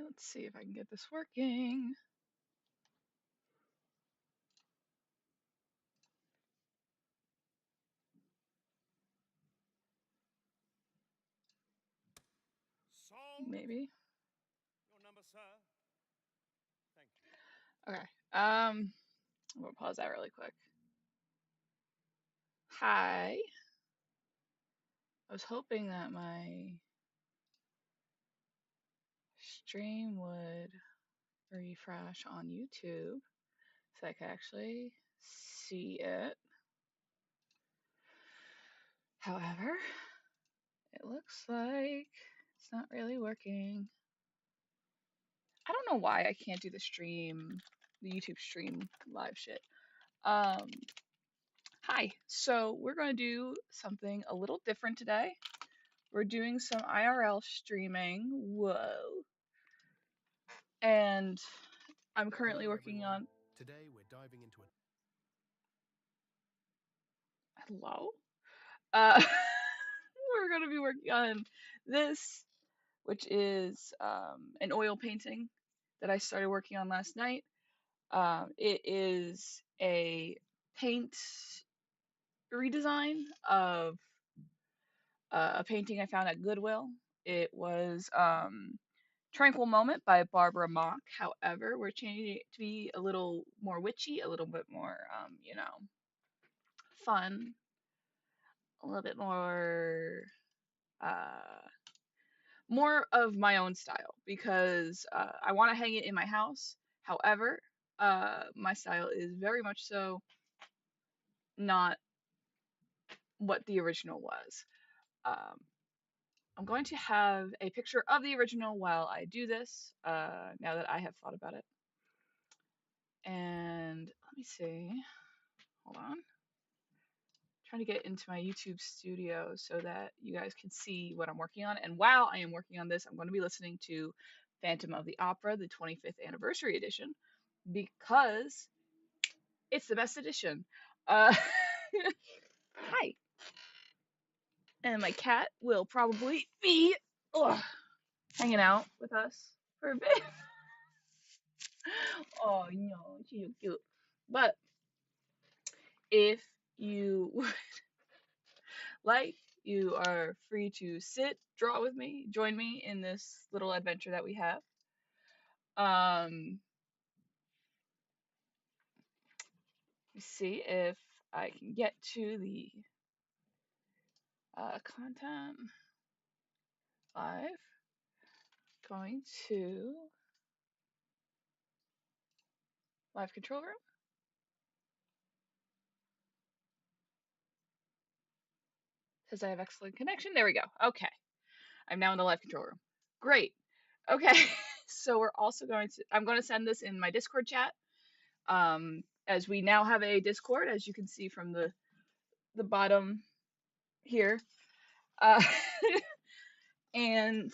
Let's see if I can get this working. Maybe. Your number, sir. Thank you. Okay. I'm gonna pause that really quick. Hi. I was hoping that my stream would refresh on YouTube so I could actually see it. However, it looks like it's not really working. I don't know why I can't do the stream, the YouTube stream live shit. Um, Hi. So we're going to do something a little different today. We're doing some IRL streaming. Whoa. And I'm currently working on. Today we're diving into a Hello? We're going to be working on this, which is an oil painting that I started working on last night. It is a paint redesign of a painting I found at Goodwill. It was Tranquil Moment by Barbara Mock. However, we're changing it to be a little more witchy, a little bit more, fun, a little bit uh, more of my own style because I want to hang it in my house. However, my style is very much so not what the original was. Um, I'm going to have a picture of the original while I do this, now that I have thought about it. And let me see. Hold on. Trying to get into my YouTube studio so that you guys can see what I'm working on. And while I am working on this, I'm going to be listening to Phantom of the Opera, the 25th anniversary edition, because it's the best edition. Uh, hi. And my cat will probably be ugh, hanging out with us for a bit. Oh no, she's so cute. But if you would like, you are free to sit, draw with me, join me in this little adventure that we have. Let me see if I can get to the content live. Going to live control room. Says I have excellent connection. There we go. Okay. I'm now in the live control room. Great. Okay. So we're also I'm going to send this in my Discord chat. As we now have a Discord, as you can see from the bottom here. Uh, and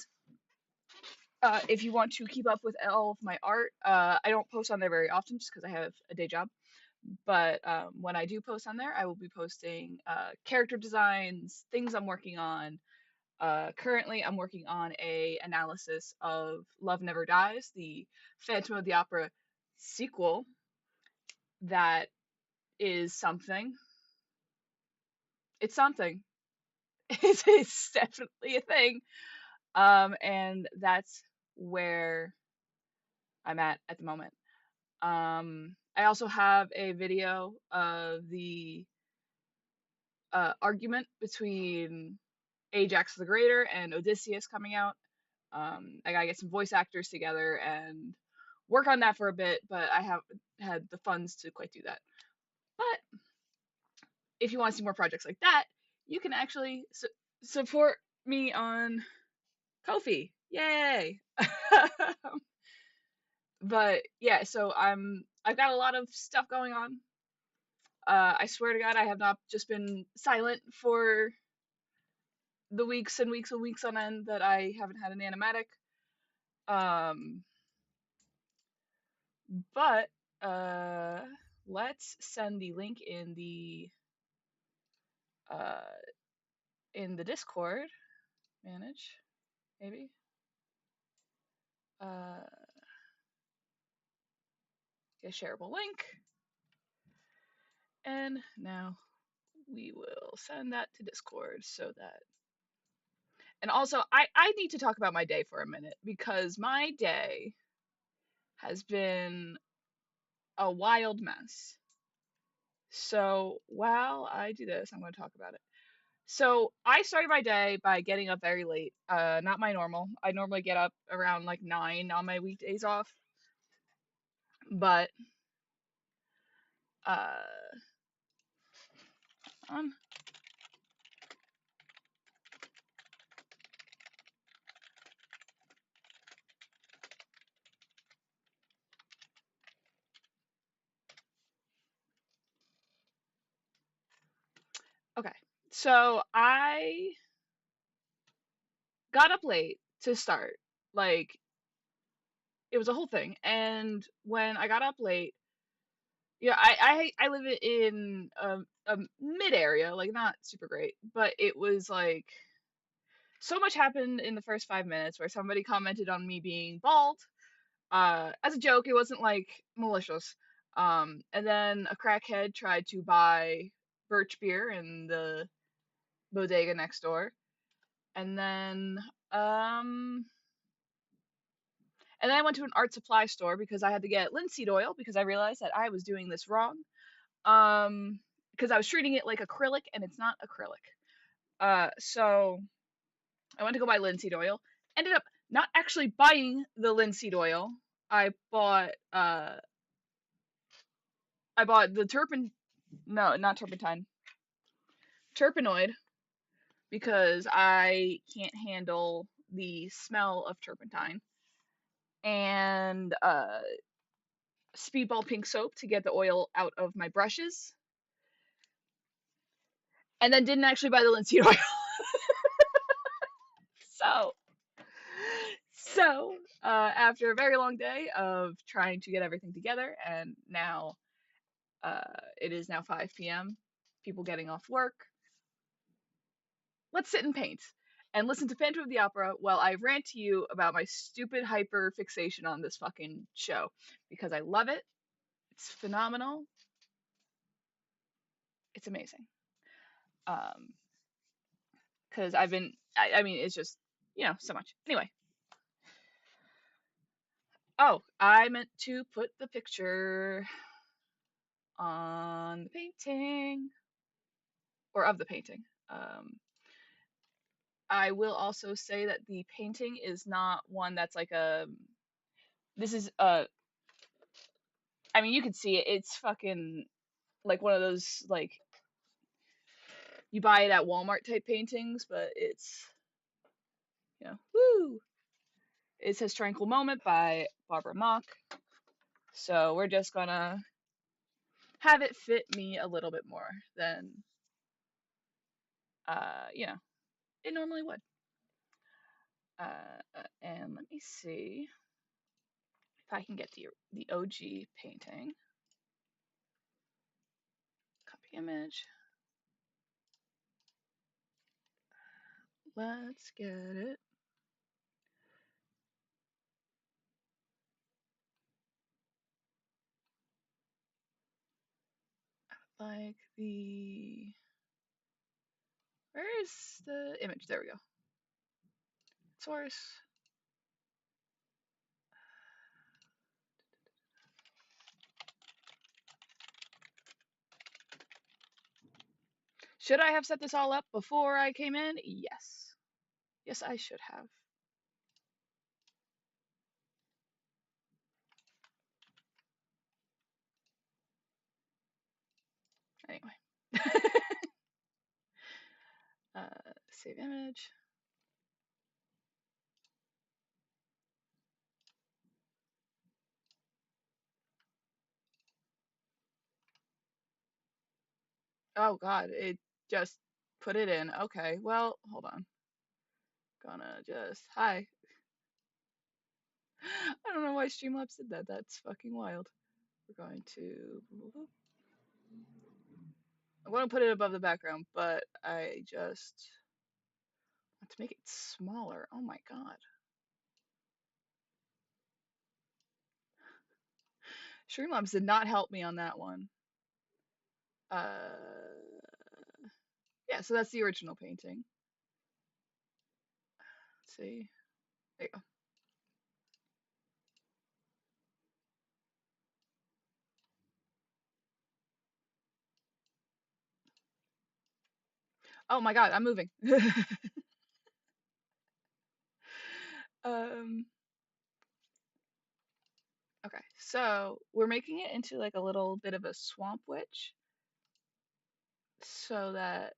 if you want to keep up with all of my art, I don't post on there very often just because I have a day job. But when I do post on there, I will be posting character designs, things I'm working on. Currently, I'm working on a analysis of Love Never Dies, the Phantom of the Opera sequel. That is something. It's something. It's definitely a thing. And that's where I'm at the moment. I also have a video of the argument between Ajax the Greater and Odysseus coming out. I gotta get some voice actors together and work on that for a bit, but I haven't had the funds to quite do that. But if you want to see more projects like that, you can actually support me on Ko-fi. Yay! But yeah, so I've got a lot of stuff going on. I swear to God, I have not just been silent for the weeks and weeks and weeks on end that I haven't had an animatic. Um, but uh, let's send the link uh, in the Discord. Manage, maybe. Uh, get a shareable link. And now we will send that to Discord so that. And also, I need to talk about my day for a minute because my day has been a wild mess. So while I do this, I'm going to talk about it. So I started my day by getting up very late. Not my normal. I normally get up around like 9 on my weekdays off. But uh um okay. So I got up late to start. Like it was a whole thing. And when I got up late, yeah, I live in a mid area, like not super great, but it was like so much happened in the first 5 minutes where somebody commented on me being bald. As a joke, it wasn't like malicious. And then a crackhead tried to buy birch beer in the bodega next door. And then um and then I went to an art supply store because I had to get linseed oil because I realized that I was doing this wrong. Because I was treating it like acrylic and it's not acrylic. So I went to go buy linseed oil. Ended up not actually buying the linseed oil. I bought uh I bought the no, not turpentine. Terpenoid because I can't handle the smell of turpentine. And Speedball pink soap to get the oil out of my brushes. And then didn't actually buy the linseed oil. so after a very long day of trying to get everything together, and now it is now 5 p.m., people getting off work, let's sit and paint and listen to Phantom of the Opera while I rant to you about my stupid hyper fixation on this fucking show because I love it. It's phenomenal. It's amazing. Um, because I mean, it's just, so much. Anyway. Oh, I meant to put the picture on the painting or of the painting. I will also say that the painting is not one that's like this is I mean, you can see it. It's fucking like one of those like you buy it at Walmart type paintings, but it's woo. It says Tranquil Moment by Barbara Mock. So we're just gonna have it fit me a little bit more than it normally would. And let me see if I can get the OG painting. Copy image. Let's get it. Like where is the image? There we go. Source. Should I have set this all up before I came in? Yes. Yes, I should have. Anyway. Save image. Oh god, it just put it in. Okay, well, hold on. Gonna just hi. I don't know why Streamlabs did that. That's fucking wild. We're going to I'm going to put it above the background, but I just want to make it smaller. Oh my god. Streamlabs did not help me on that one. Yeah, so that's the original painting. Let's see. There you go. Oh my god, I'm moving. um okay, so we're making it into like a little bit of a swamp witch so that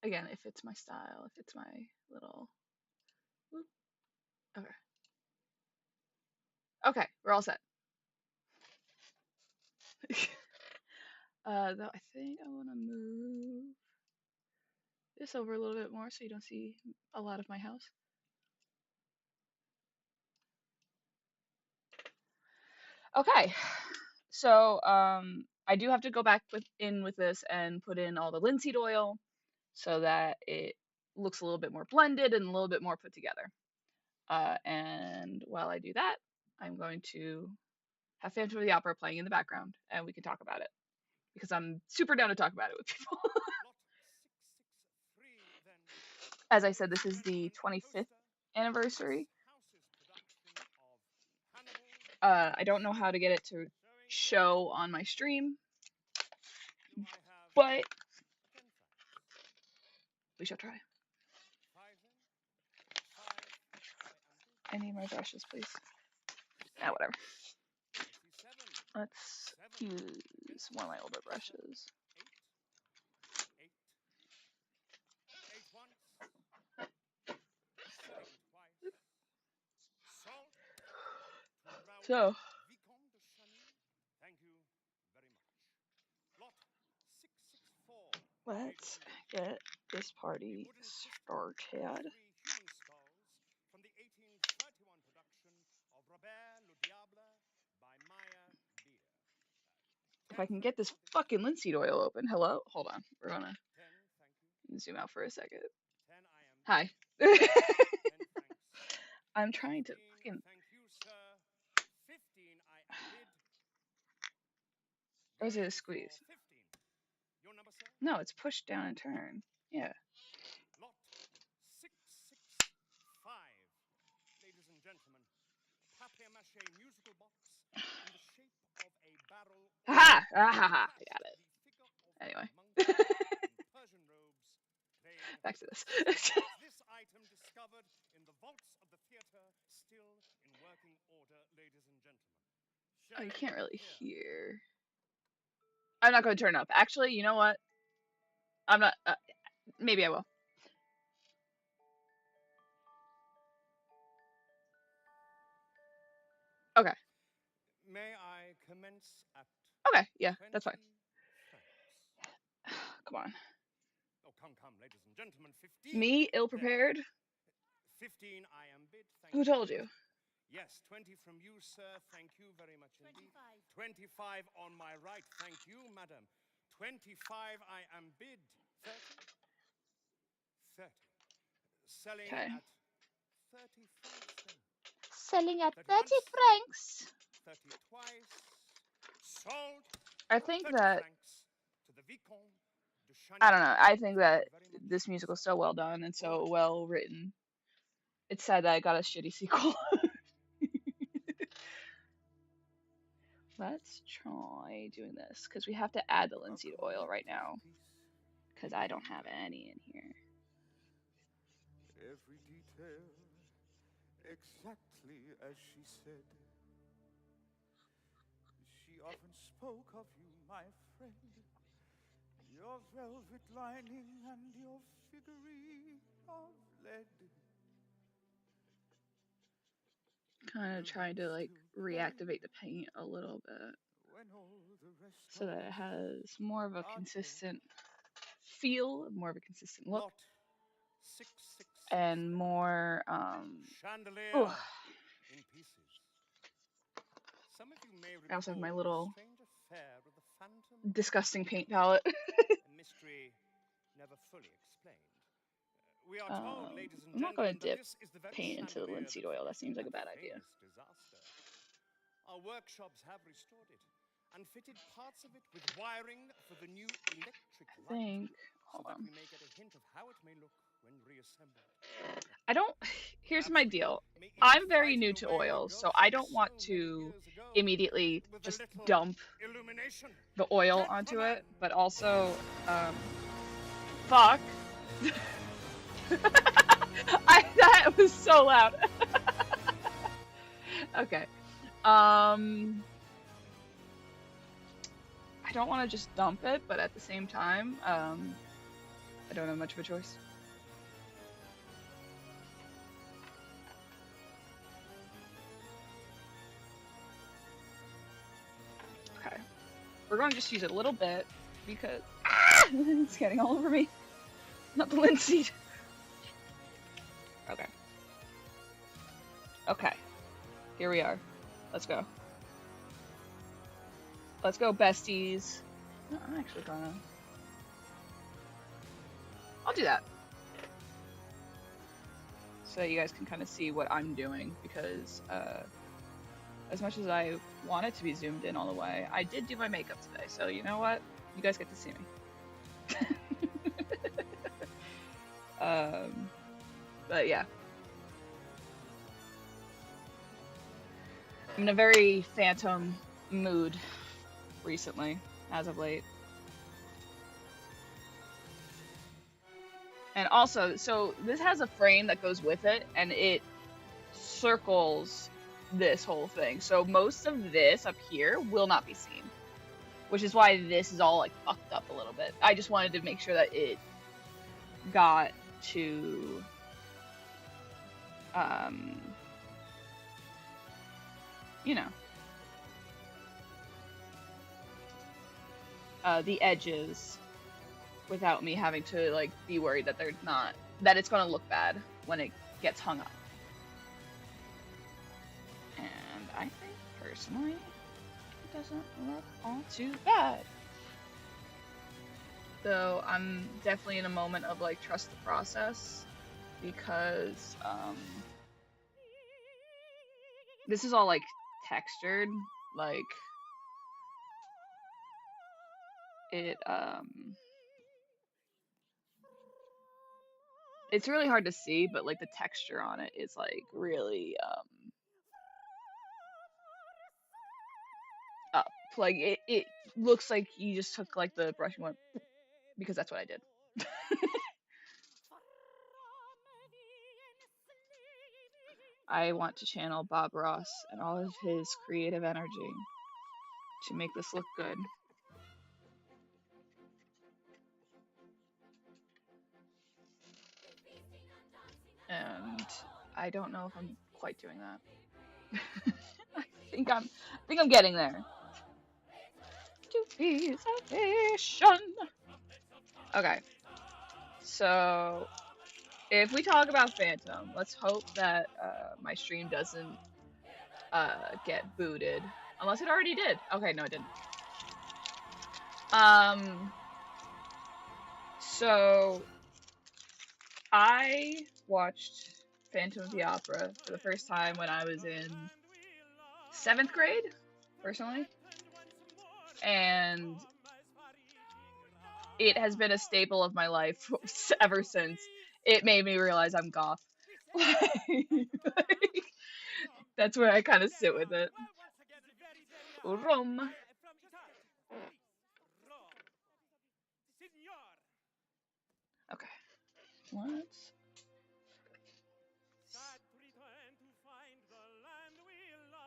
again, if it's my style, if it's my little whoop, okay. Okay, we're all set. Though I think I want to move this over a little bit more so you don't see a lot of my house. Okay, so I do have to go back with this and put in all the linseed oil so that it looks a little bit more blended and a little bit more put together. And while I do that, I'm going to have Phantom of the Opera playing in the background and we can talk about it because I'm super down to talk about it with people. As I said, this is the 25th anniversary. I don't know how to get it to show on my stream, but we shall try. I need my brushes, please. Ah, whatever. Let's use one of my older brushes. So, let's get this party started. If I can get this fucking linseed oil open. Hello? Hold on. We're gonna zoom out for a second. Hi. I'm trying to fucking. Or is it a squeeze? No, it's push down and turn. Yeah. Lot 665, ladies and gentlemen, papier-mâché musical box in the shape of a barrel. Ha ha! I got it. Anyway. Back to this. This item discovered in the vaults of the theater, still in working order, ladies and gentlemen. Oh, you can't really hear. I'm not going to turn it up. Actually, you know what? I'm not. Maybe I will. Okay. May I commence at? Okay. Yeah, that's fine. Come on. Oh, come, ladies and gentlemen. 15. Me, ill prepared. 15. I am bid. Thank Who told you? Yes, 20 from you, sir. Thank you very much indeed. 25 on my right. Thank you, madam. 25 I am bid. 30. 30. Selling at 35 cents. Selling at 30 francs. 30 twice. Sold. I think that. To the Vicomte de Chagny. I don't know. I think that this musical is so well done and so well written. It's sad that I got a shitty sequel. Let's try doing this because we have to add the linseed oil right now because I don't have any in here. Every detail exactly as she said. She often spoke of you, my friend, your velvet lining and your figurine of lead. Kind of trying to like reactivate the paint a little bit so that it has more of a consistent feel, more of a consistent look, and more chandelier in pieces. Some of you may I also have my recall little the strange affair of the phantom disgusting paint palette. a mystery never fully explained. We are told, ladies and I'm not going gentlemen, to that dip this is the very paint into the chandelier linseed that oil. That seems like a preceded bad the idea. famous disaster. Our workshops have restored it and fitted parts of it with wiring for the new electric I light, think. so Hold that on. we may get a hint of how it may look when reassembled. I don't. Here's my Perhaps we deal. may even I'm very frighten new to away the oils, so ghosts I of don't so want many to years ago immediately with a just little dump illumination. the oil onto Gentlemen! it, but also, fuck. That was so loud. Okay. I don't want to just dump it, but at the same time, I don't have much of a choice. Okay. We're going to just use it a little bit because it's getting all over me. Not the linseed. Okay. Okay. Here we are. Let's go. Let's go, besties. No, I'm actually gonna... I'll do that. So you guys can kind of see what I'm doing, because as much as I want it to be zoomed in all the way, I did do my makeup today, so you know what? You guys get to see me. But yeah. I'm in a very Phantom mood recently, as of late. And also, so this has a frame that goes with it, and it circles this whole thing. So most of this up here will not be seen, which is why this is all like fucked up a little bit. I just wanted to make sure that it got to you know, the edges without me having to like be worried that they're not, that it's gonna look bad when it gets hung up. And I think personally it doesn't look all too bad. Though I'm definitely in a moment of like trust the process, because this is all like textured, like it it's really hard to see, but like the texture on it is like really up. Like it looks like you just took like the brush and went, because that's what I did. I want to channel Bob Ross and all of his creative energy to make this look good. And I don't know if I'm quite doing that. I think I'm getting there. To be salvation. Okay. So if we talk about Phantom, let's hope that my stream doesn't get booted. Unless it already did. Okay, no, it didn't. So I watched Phantom of the Opera for the first time when I was in 7th grade, personally. And it has been a staple of my life ever since. It made me realize I'm goth. That's where I kind of sit with it. Rome. Okay. Let's...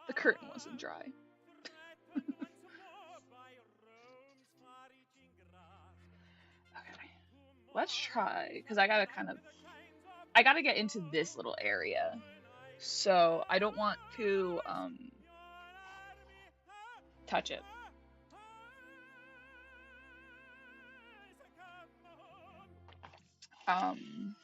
The curtain wasn't dry. Okay. Let's try, because I gotta get into this little area. So I don't want to touch it. And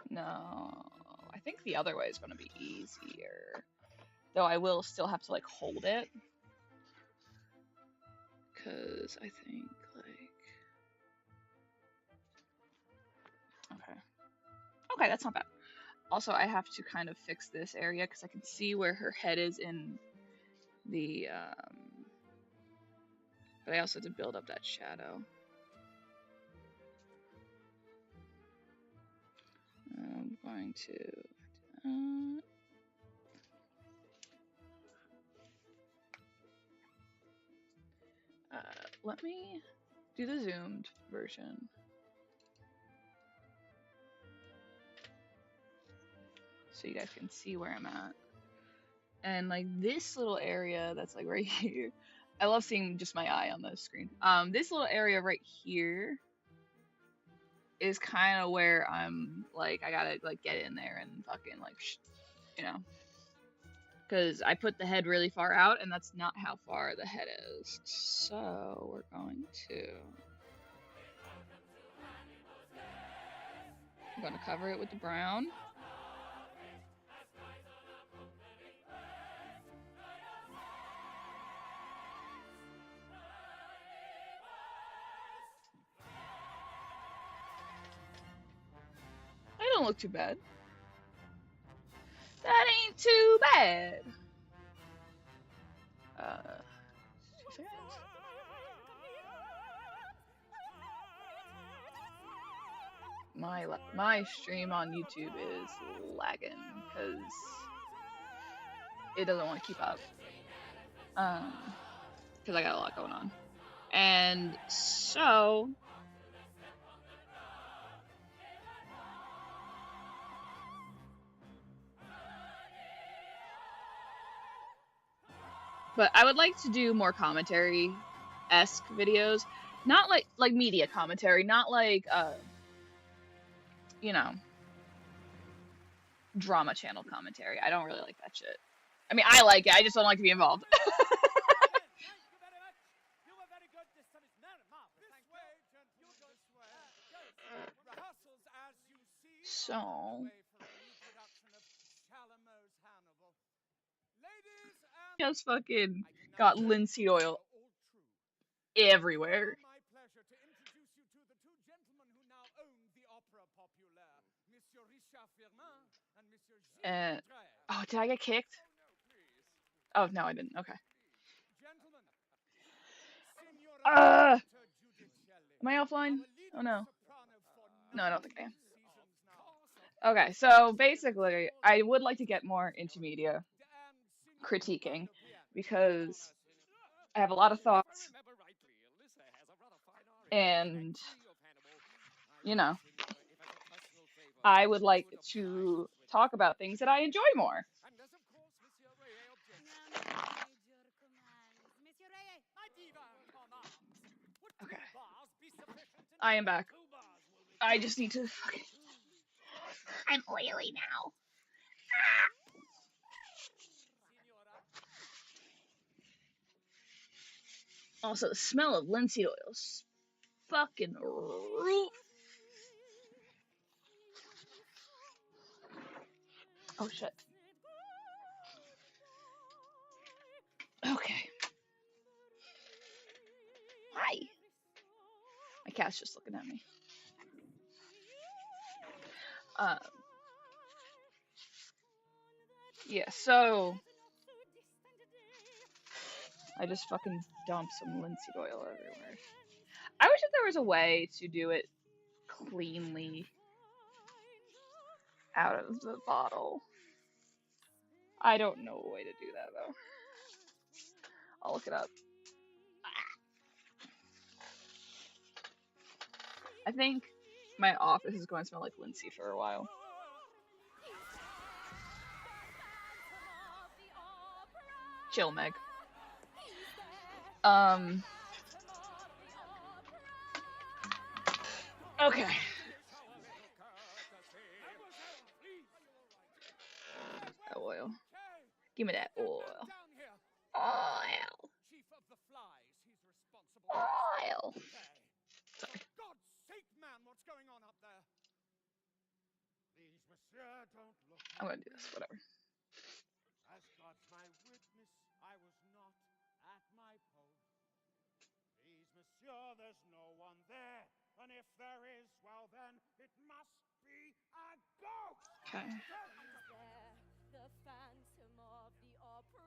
no, I think the other way is going to be easier. Though I will still have to like hold it. because I think, like, okay, that's not bad. Also, I have to kind of fix this area because I can see where her head is in the, but I also have to build up that shadow. I'm going to, let me do the zoomed version. So you guys can see where I'm at. And like this little area that's like right here, I love seeing just my eye on the screen. This little area right here is kind of where I'm like, I gotta like get in there and fucking like, you know, because I put the head really far out and that's not how far the head is. So we're going to, I'm going to cover it with the brown. They don't look too bad. That ain't too bad. 2 seconds. My stream on YouTube is lagging because it doesn't want to keep up. Because I got a lot going on, and so but I would like to do more commentary-esque videos, not like media commentary, not like you know, drama channel commentary. I don't really like that shit. I mean, I like it. I just don't like to be involved. So just fucking got linseed oil everywhere. And oh, did I get kicked? Oh no, I didn't. Okay. Am I offline? Oh no. No, I don't think I am. Okay, so basically, I would like to get more into media critiquing because I have a lot of thoughts, and you know, I would like to talk about things that I enjoy more. Okay, I am back. I just need to fucking. I'm oily now. Also, the smell of linseed oil is fucking roof. Oh shit. Okay. Hi. My cat's just looking at me. Yeah, so I just fucking dumped some linseed oil everywhere. I wish that there was a way to do it cleanly out of the bottle. I don't know a way to do that though. I'll look it up. I think my office is going to smell like linseed for a while. Chill, Meg. Okay. That oil. Give me that oil. Oil. Oil. Sorry. God's sake, man, what's going on up there? Please, monsieur, don't look. I'm gonna do this, whatever. As God's my witness, I was not at my post. monsieur, there's no one there. And if there is, well then, it must be a ghost! Okay. The Phantom of the Opera.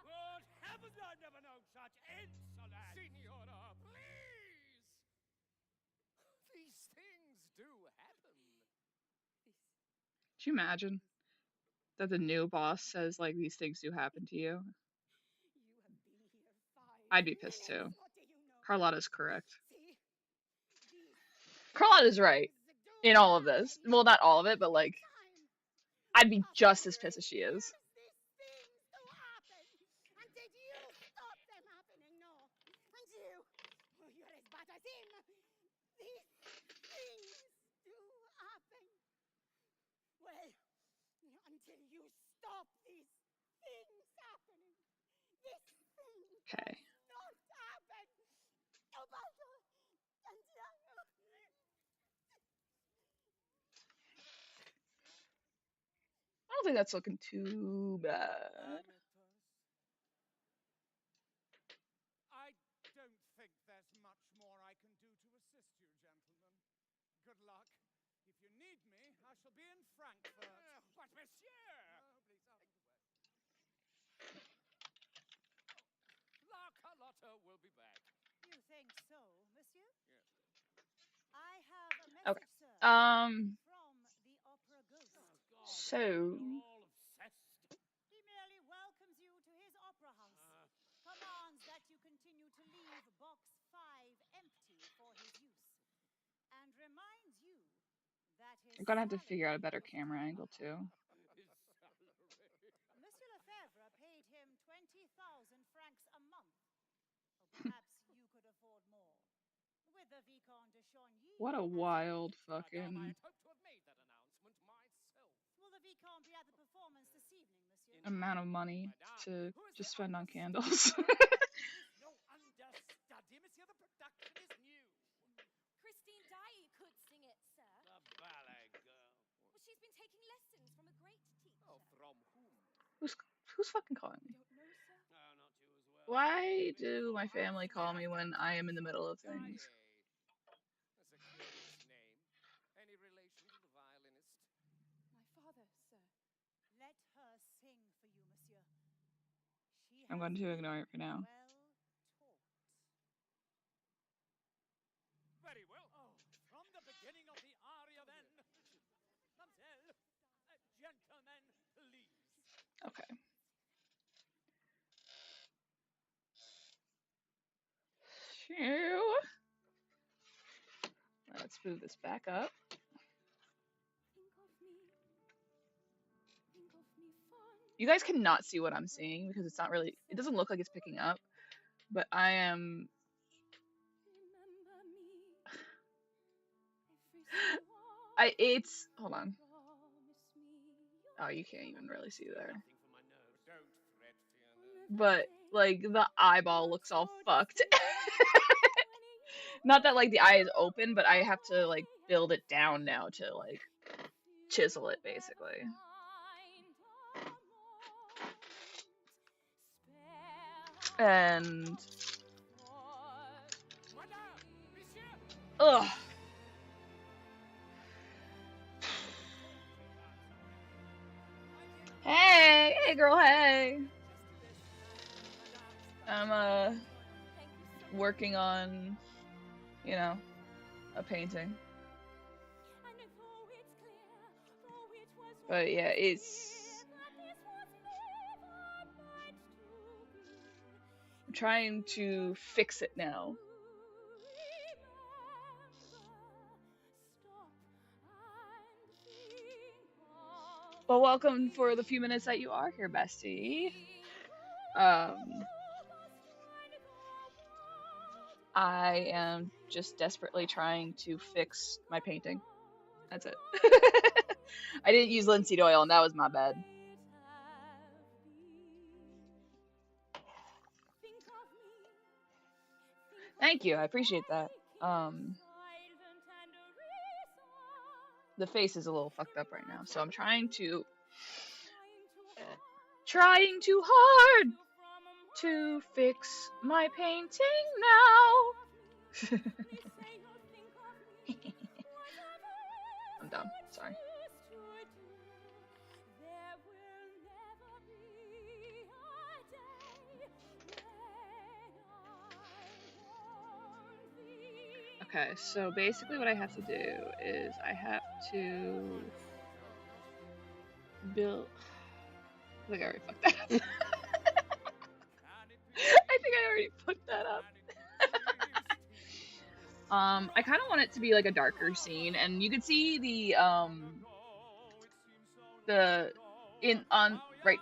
Good heavens, I've never known such insolence! Signora, please! These things do happen. Could you imagine that the new boss says, like, these things do happen to you? You have been here 5 I'd be pissed too. minutes. What do you know? Carlotta's correct. See? These Carlotta's right things do in all of this. happen Well, not all of it, but like, time. I'd be just as pissed as she is. These things do happen. And did you stop them happening? No. And you? Oh, you're as bad as him. These things do happen. Well, until you stop these things happening, this thing Okay. does not happen. Ubaldo, Santiago. I don't think that's looking too bad. I don't think there's much more I can do to assist you, gentlemen. Good luck. If you need me, I shall be in Frankfurt. But monsieur! Please, out of the way. La Carlotta will be back. You think so, monsieur? Yes. I have a message, Okay. sir, Um, from the opera ghost. God, So- you're all obsessed. He merely welcomes you to his opera house, commands that you continue to leave box 5 empty for his use, and reminds you that his I'm gonna have to salary figure out a better was camera up. angle too. His salary. Monsieur Lefebvre paid him 20,000 francs a month. Or perhaps you could afford more. With the Vicomte de Chagny. What a as your wild guest. Madame, I fucking had hoped to have made that announcement myself. Will the Vicomte be at the performance this evening, monsieur? amount of money to Who is just the spend on understudy? candles. There's no understudy, monsieur. The production is new. Christine Daae could sing it, sir. The ballet girl. Well, she's been taking lessons from a great teacher. Oh, from whom? Who's fucking calling me? Don't know, sir. No, not you as well. Why do my family call me when I am in the middle of things? That's a curious name. Any relation to the violinist? My father, sir. Let her sing for you, monsieur. She I'm has going to been ignore it for now. well taught. Very well. Oh, from the beginning of the aria then. Mademoiselle, gentlemen, please. Okay. So, let's move this back up. Think of me. Think of me fond. You guys cannot see what I'm seeing because it's not really, it doesn't look like it's picking up, but I am, Remember me. Every so it's, hold on. promise me Oh, you can't even really see there. Nothing for my nerves. Don't fret, Fiona. But, like, the eyeball looks all fucked. Not that, like, the eye is open, but I have to, like, build it down now to, like, chisel it, basically. And, Madame, monsieur. ugh. Hey girl, hey. I'm, working on, you know, a painting. But yeah, I'm trying to fix it now. Well, welcome for the few minutes that you are here, bestie. I am just desperately trying to fix my painting. That's it. I didn't use linseed oil, and that was my bad. Thank you, I appreciate that. The face is a little fucked up right now, so I'm trying too hard to fix my painting now. I'm dumb. Sorry. Okay, so basically what I have to do is I have to build. I think I already fucked that up. I think I already fucked that up. I kind of want it to be like a darker scene, and you can see the right.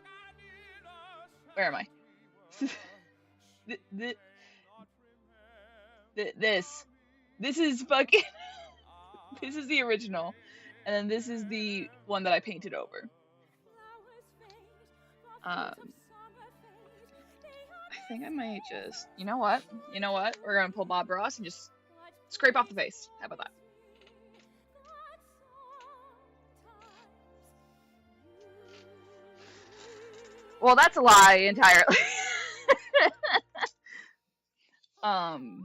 Where am I? This is fucking. This is the original, and then this is the one that I painted over. I think I might just. You know what? We're gonna pull Bob Ross and just scrape off the face. How about that? Well, that's a lie entirely. Let's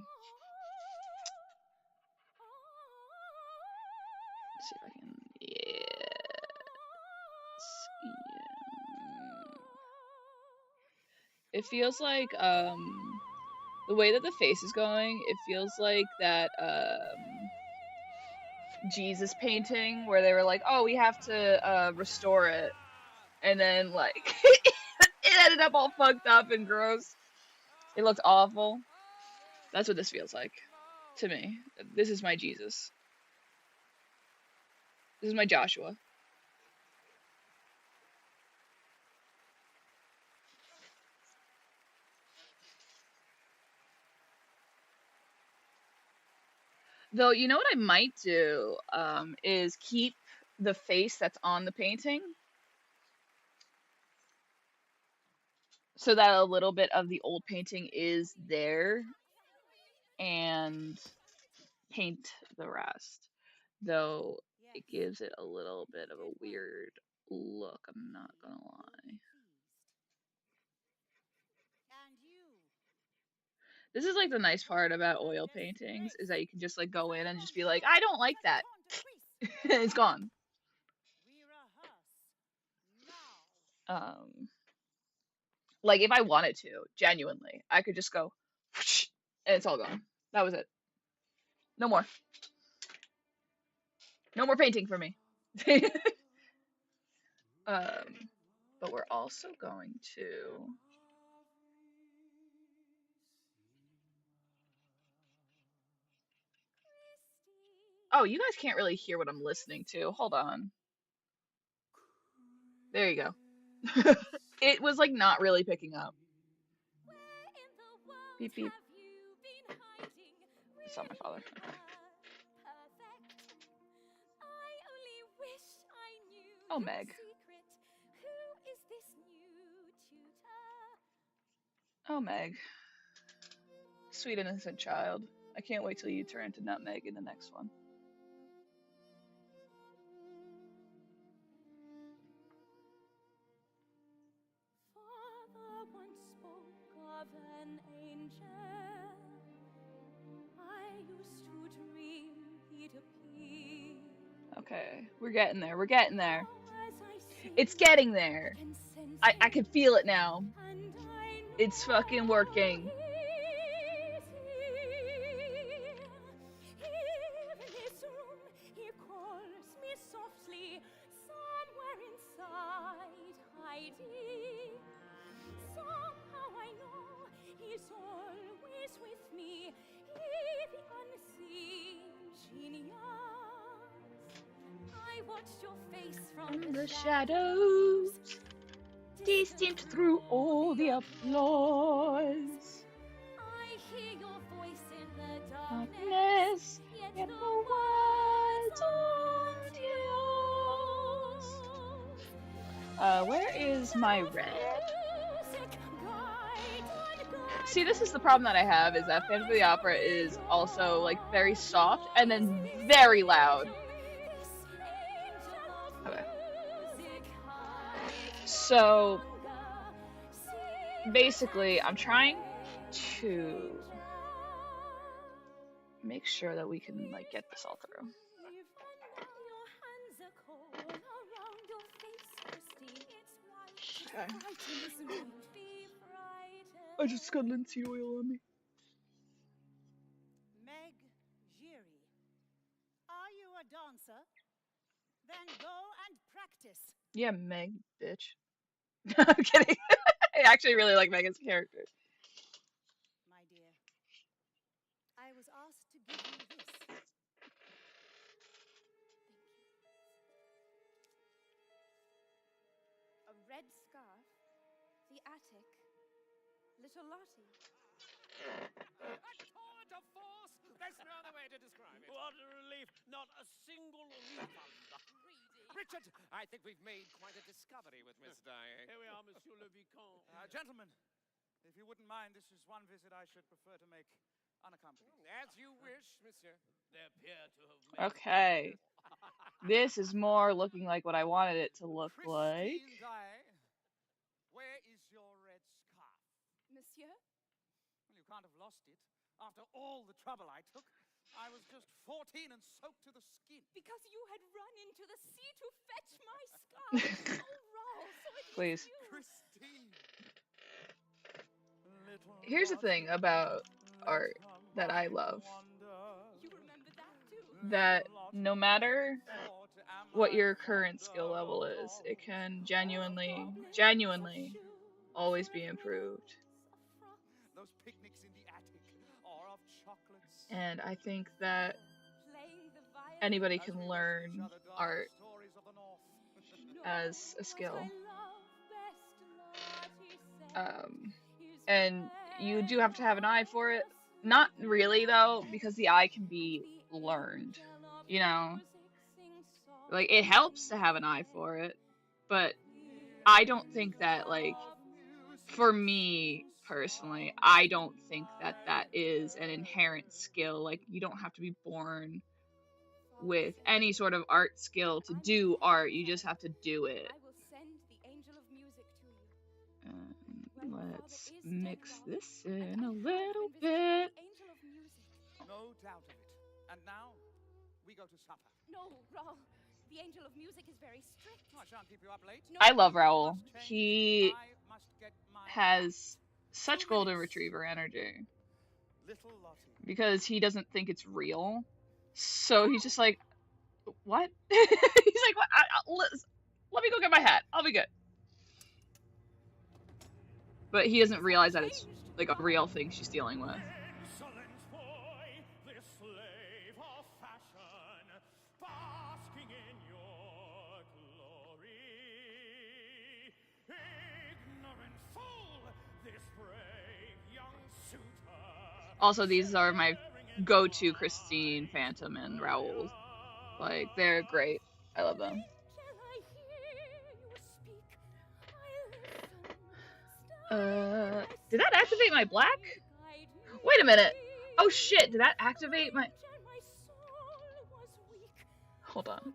see if I can. Yes. It feels like the way that the face is going. It feels like that Jesus painting where they were like, oh, we have to restore it, and then like it ended up all fucked up and gross. It looked awful. That's what this feels like to me. This is my Jesus. This is my Joshua. Though, you know what I might do is keep the face that's on the painting so that a little bit of the old painting is there and paint the rest. Though it gives it a little bit of a weird look, I'm not gonna lie. This is like the nice part about oil paintings is that you can just like go in and just be like, I don't like that. It's gone. Like if I wanted to, genuinely, I could just go and it's all gone. That was it. No more. No more painting for me. But we're also going to. Oh, you guys can't really hear what I'm listening to. Hold on. There you go. It was like not really picking up. Beep beep. It's not my father. Okay. Oh, Meg. Oh, Meg. Sweet innocent child. I can't wait till you turn into Nutmeg in the next one. Father once spoke of an angel. I used to dream he'd appear. Okay, we're getting there. We're getting there. It's getting there. I can feel it now. It's fucking working. From the shadows, distant through all the applause. I hear your voice in the Darkness, yet the words aren't yours. Where is my red? See, this is the problem that I have, is that Phantom of the Opera is also like very soft and then very loud. Okay. So basically, I'm trying to make sure that we can like get this all through. Okay. I just got linseed oil on me. Meg Giry, are you a dancer? Then go and practice. Yeah, Meg, bitch. I'm kidding. I actually really like Megan's character. My dear, I was asked to give you this. A red scarf, the attic, little Lottie. A torrent of force! There's no other way to describe it. What a relief. Not a single refund. Richard, I think we've made quite a discovery with Miss Daae. Here we are, Monsieur le Vicomte. Gentlemen, if you wouldn't mind, this is one visit I should prefer to make unaccompanied. As you wish, monsieur. They appear to have made Okay. This is more looking like what I wanted it to look like. Christine Daae, where is your red scarf? Monsieur? Well, you can't have lost it. After all the trouble I took, I was just 14 and soaked to the skin. Because you had run into the sea to fetch my scarf. Oh, Raoul, so it Please. is you. Christine. Here's the thing about art that I love. You remember that too? That no matter what your current skill level is, it can genuinely always be improved. Those picnics in the attic are of chocolates. And I think that anybody can learn art as a skill. And you do have to have an eye for it. Not really though, because the eye can be learned, you know? Like, it helps to have an eye for it, but I don't think that, like, for me personally, I don't think that that is an inherent skill. Like, you don't have to be born with any sort of art skill to do art, you just have to do it. I will send the angel of music to you. Let's mix this in a little bit. Angel of music. No doubt of it. And now, we go to supper. No, Raoul. The angel of music is very strict. I shan't keep you up late. No, I love You Raoul. must change. He I must get my has such golden retriever energy little Lottie. because he doesn't think it's real. So he's just like, what? He's like, what? Let me go get my hat. I'll be good. But he doesn't realize that it's like a real thing she's dealing with. Insolent boy, this slave of fashion, basking in your glory. Ignorant fool, this brave young suitor. Also, these are my go-to Christine, Phantom, and Raoul. Like, they're great. I love them. Shall I hear you speak? I listen. Did that activate my black? Wait a minute. Oh shit, did that activate my... Hold on.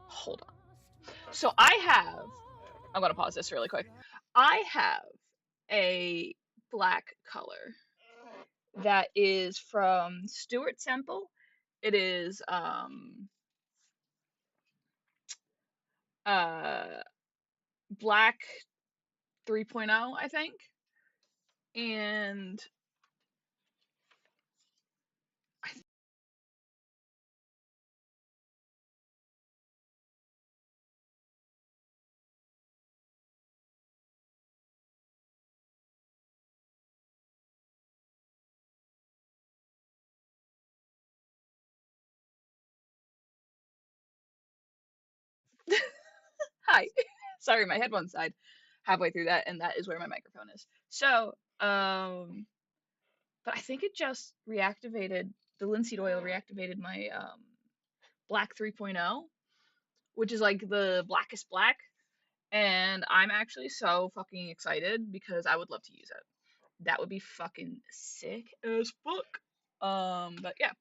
Hold on. So I have... I'm gonna pause this really quick. I have a black color that is from Stuart Semple. It is, black 3.0, I think. And hi. Sorry, my headphones died halfway through that, and that is where my microphone is. So, but I think it just reactivated, the linseed oil reactivated my black 3.0, which is like the blackest black, and I'm actually so fucking excited because I would love to use it. That would be fucking sick as fuck. But yeah.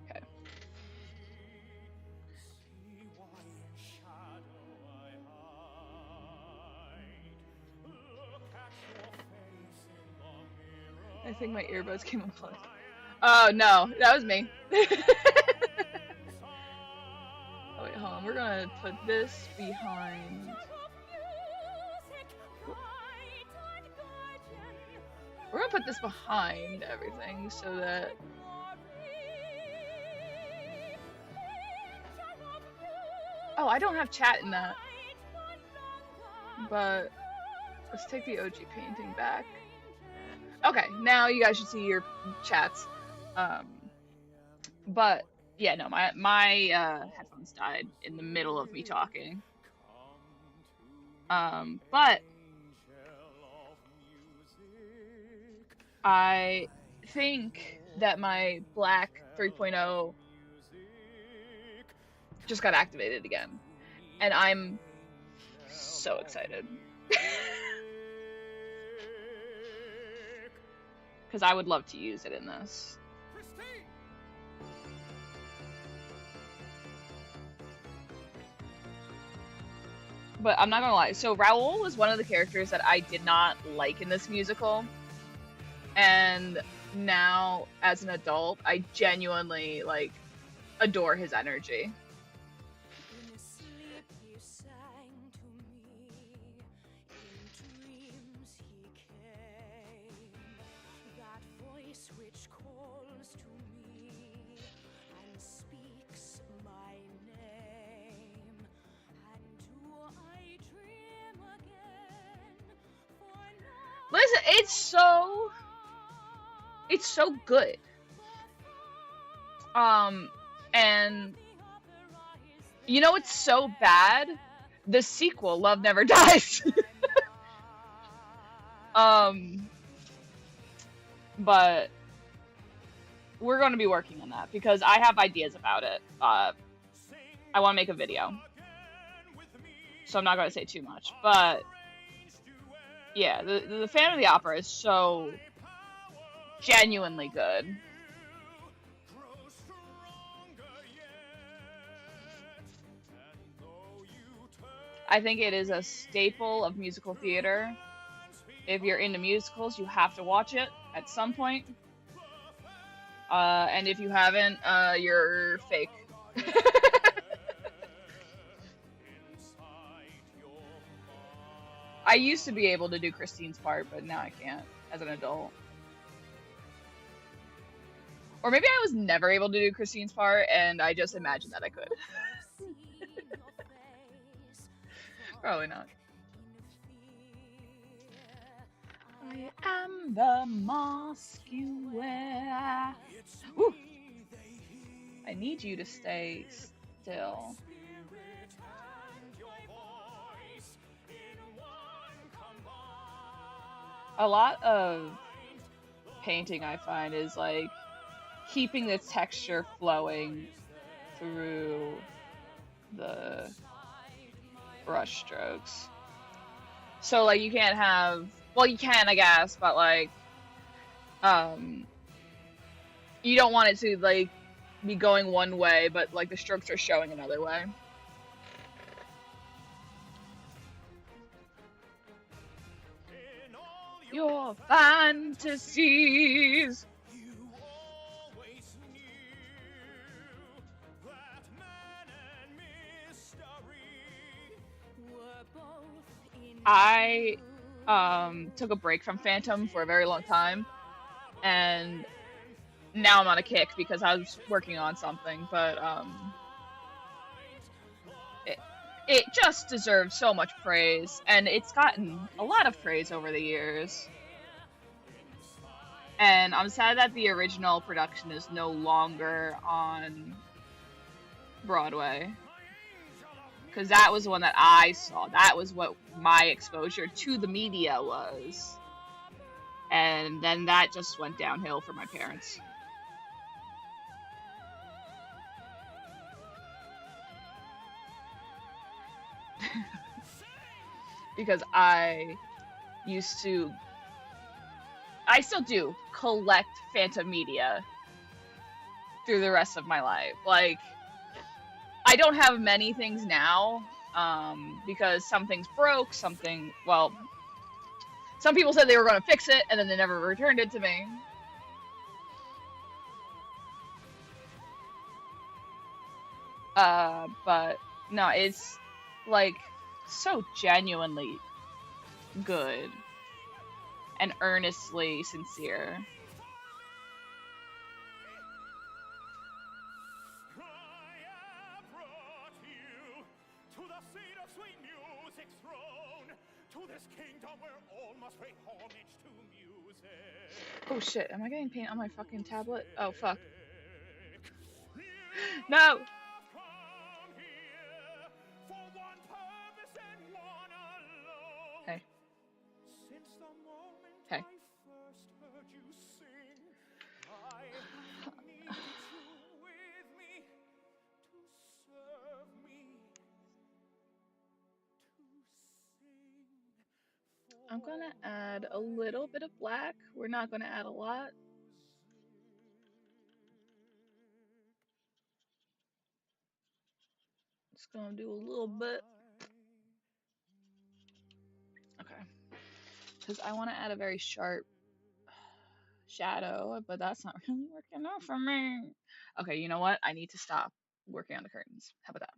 Okay. I think my earbuds came unplugged. Oh no, that was me. Oh wait, hold on. We're gonna put this behind. We're gonna put this behind everything so that. Oh, I don't have chat in that. But let's take the OG painting back. Okay, now you guys should see your chats. But yeah, no, my headphones died in the middle of me talking. But I think that my Black 3.0 just got activated again, and I'm so excited. Because I would love to use it in this. But I'm not gonna lie, so Raoul was one of the characters that I did not like in this musical. And now, as an adult, I genuinely, like, adore his energy. Listen, it's so good. And you know it's so bad? The sequel, Love Never Dies. But we're going to be working on that because I have ideas about it. I want to make a video. So I'm not going to say too much, but yeah, the Phantom of the Opera is so genuinely good. I think it is a staple of musical theater. If you're into musicals, you have to watch it at some point. And if you haven't, you're fake. I used to be able to do Christine's part, but now I can't as an adult. Or maybe I was never able to do Christine's part, and I just imagined that I could. Probably not. I am the mask you wear. Ooh. I need you to stay still. A lot of painting, I find, is like keeping the texture flowing through the brush strokes. So like you can't have, well, you can, I guess, but like you don't want it to like be going one way, but like the strokes are showing another way. Your fantasies. I took a break from Phantom for a very long time, and now I'm on a kick because I was working on something, but it just deserves so much praise, and it's gotten a lot of praise over the years. And I'm sad that the original production is no longer on Broadway, because that was the one that I saw. That was what my exposure to the media was. And then that just went downhill for my parents. Because I still do collect Phantom media through the rest of my life. Like, I don't have many things now, because some things broke, some things Some people said they were going to fix it, and then they never returned it to me. But no, it's like so genuinely good and earnestly sincere. Oh shit, am I getting paint on my fucking tablet? Oh fuck. No! Hey. Hey. I'm gonna add a little bit of black. We're not gonna add a lot. Just gonna do a little bit. Okay. Because I want to add a very sharp shadow, but that's not really working out for me. Okay, you know what? I need to stop working on the curtains. How about that?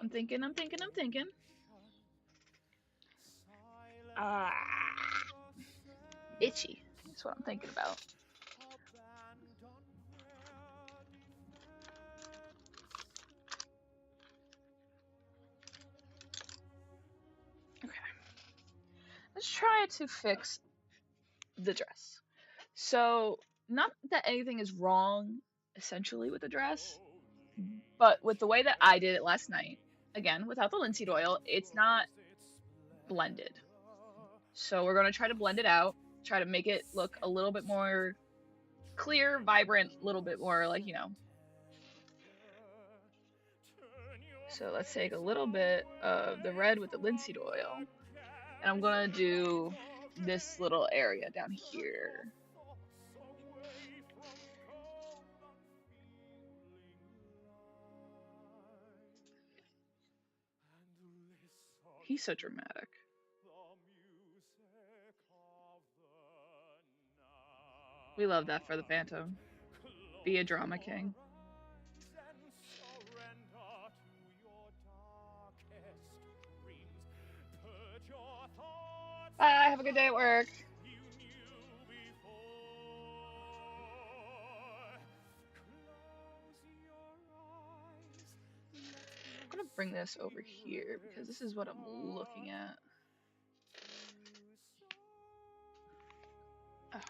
I'm thinking. Ah, itchy. That's what I'm thinking about. Okay. Let's try to fix the dress. So, not that anything is wrong, essentially, with the dress, but with the way that I did it last night, again, without the linseed oil, it's not blended. So we're going to try to blend it out, try to make it look a little bit more clear, vibrant, a little bit more like, you know. So let's take a little bit of the red with the linseed oil, and I'm going to do this little area down here. He's so dramatic. We love that for the Phantom. Be a drama king. Bye, have a good day at work. I'm gonna bring this over here because this is what I'm looking at. Okay.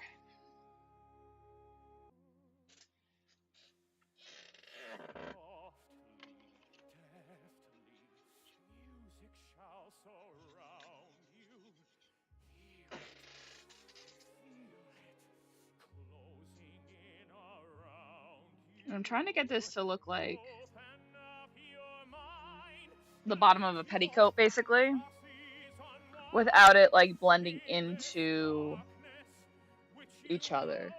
I'm trying to get this to look like the bottom of a petticoat, basically, without it like blending into each other.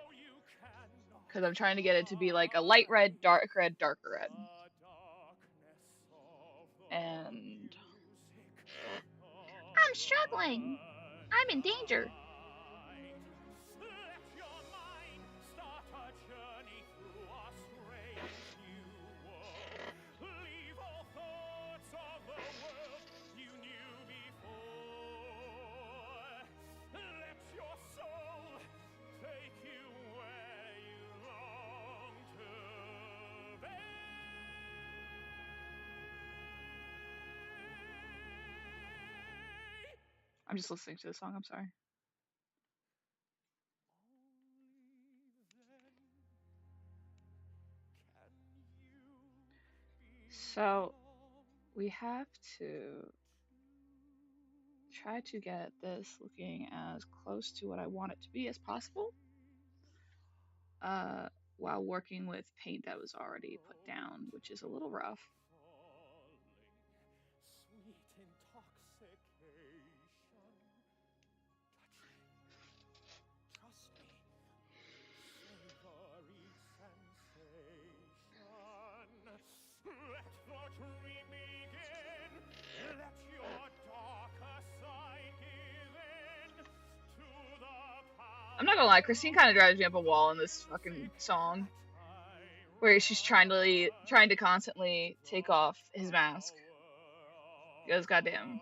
Because I'm trying to get it to be like a light red, darker red. And I'm struggling. I'm in danger. I'm just listening to the song, I'm sorry. So we have to try to get this looking as close to what I want it to be as possible, while working with paint that was already put down, which is a little rough. dreaming in. Let your darker side give in to the power. I'm not gonna lie, Christine kind of drives me up a wall in this fucking song, where she's trying to constantly take off his mask. Because goddamn.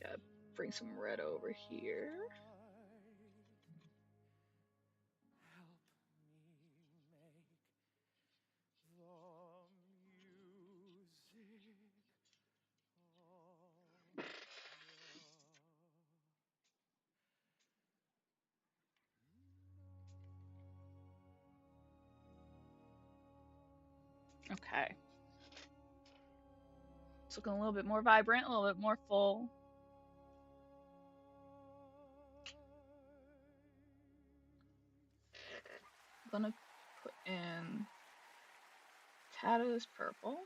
Gotta bring some red over here. Okay. It's looking a little bit more vibrant, a little bit more full. I'm gonna put in Tattoo's purple.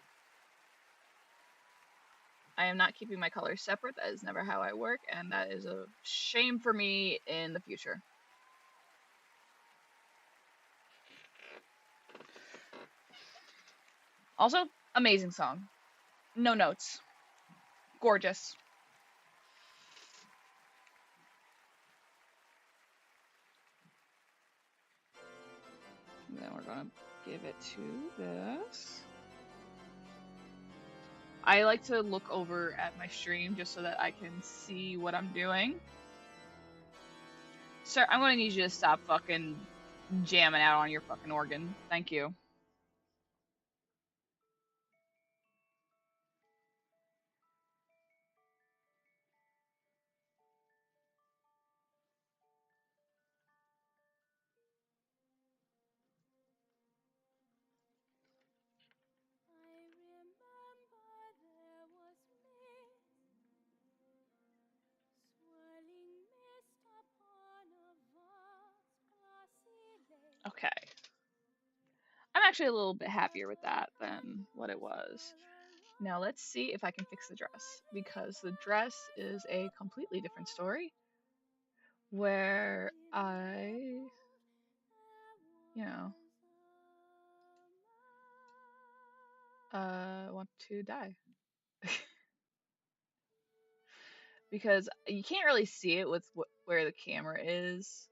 I am not keeping my colors separate. That is never how I work, and that is a shame for me in the future. Also, amazing song. No notes. Gorgeous. And then we're gonna give it to this. I like to look over at my stream just so that I can see what I'm doing. Sir, I'm gonna need you to stop fucking jamming out on your fucking organ. Thank you. Okay. I'm actually a little bit happier with that than what it was. Now let's see if I can fix the dress, because the dress is a completely different story where I, you know, want to die. Because you can't really see it with where the camera is.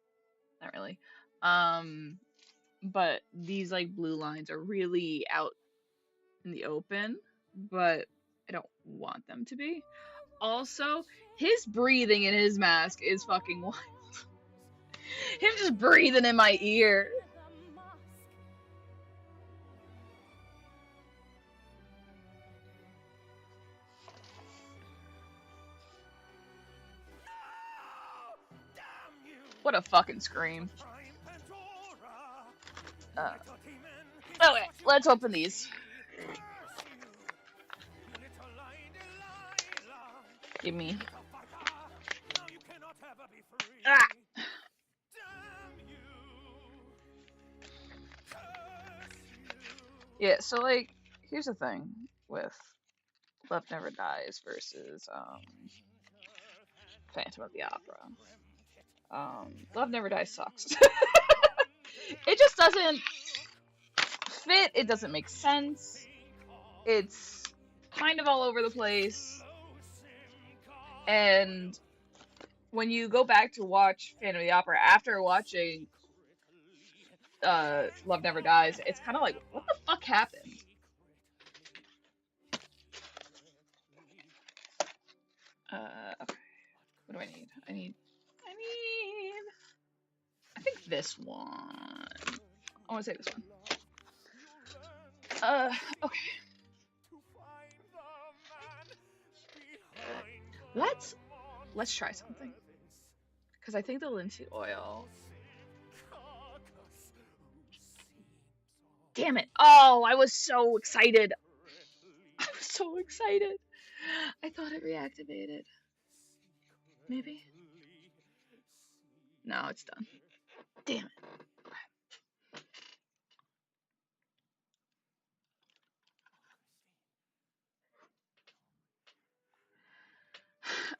Not really. But these like blue lines are really out in the open, but I don't want them to be. Also, his breathing in his mask is fucking wild. Him just breathing in my ear. What a fucking scream. Okay, let's open these. Give me. Ah! Yeah, so like, here's the thing with Love Never Dies versus Phantom of the Opera. Love Never Dies sucks. It just doesn't fit, it doesn't make sense. It's kind of all over the place. And when you go back to watch Phantom of the Opera after watching Love Never Dies, it's kind of like, what the fuck happened? Okay. What do I need? I think this one. I want to say this one. Okay. Let's try something. Because I think the linseed oil Damn it. Oh, I was so excited. I was so excited. I thought it reactivated. Maybe? No, it's done. Damn it.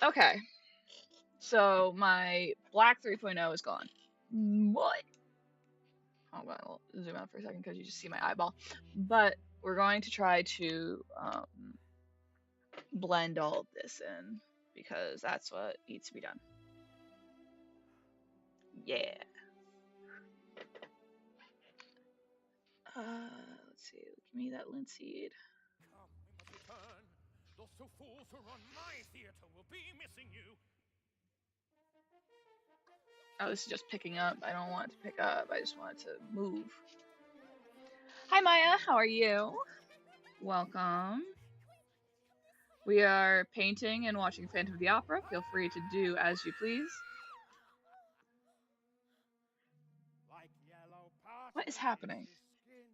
Okay. So my black 3.0 is gone. What? Oh, well, I'll zoom out for a second because you just see my eyeball. But we're going to try to blend all of this in because that's what needs to be done. Yeah. Let's see. Give me that linseed. Come, we must return. Those two fools who run my theater will be missing you. Oh, this is just picking up. I don't want it to pick up. I just want it to move. Hi, Maya. How are you? Welcome. We are painting and watching Phantom of the Opera. Feel free to do as you please. Like yellow What is parchment happening? his skin.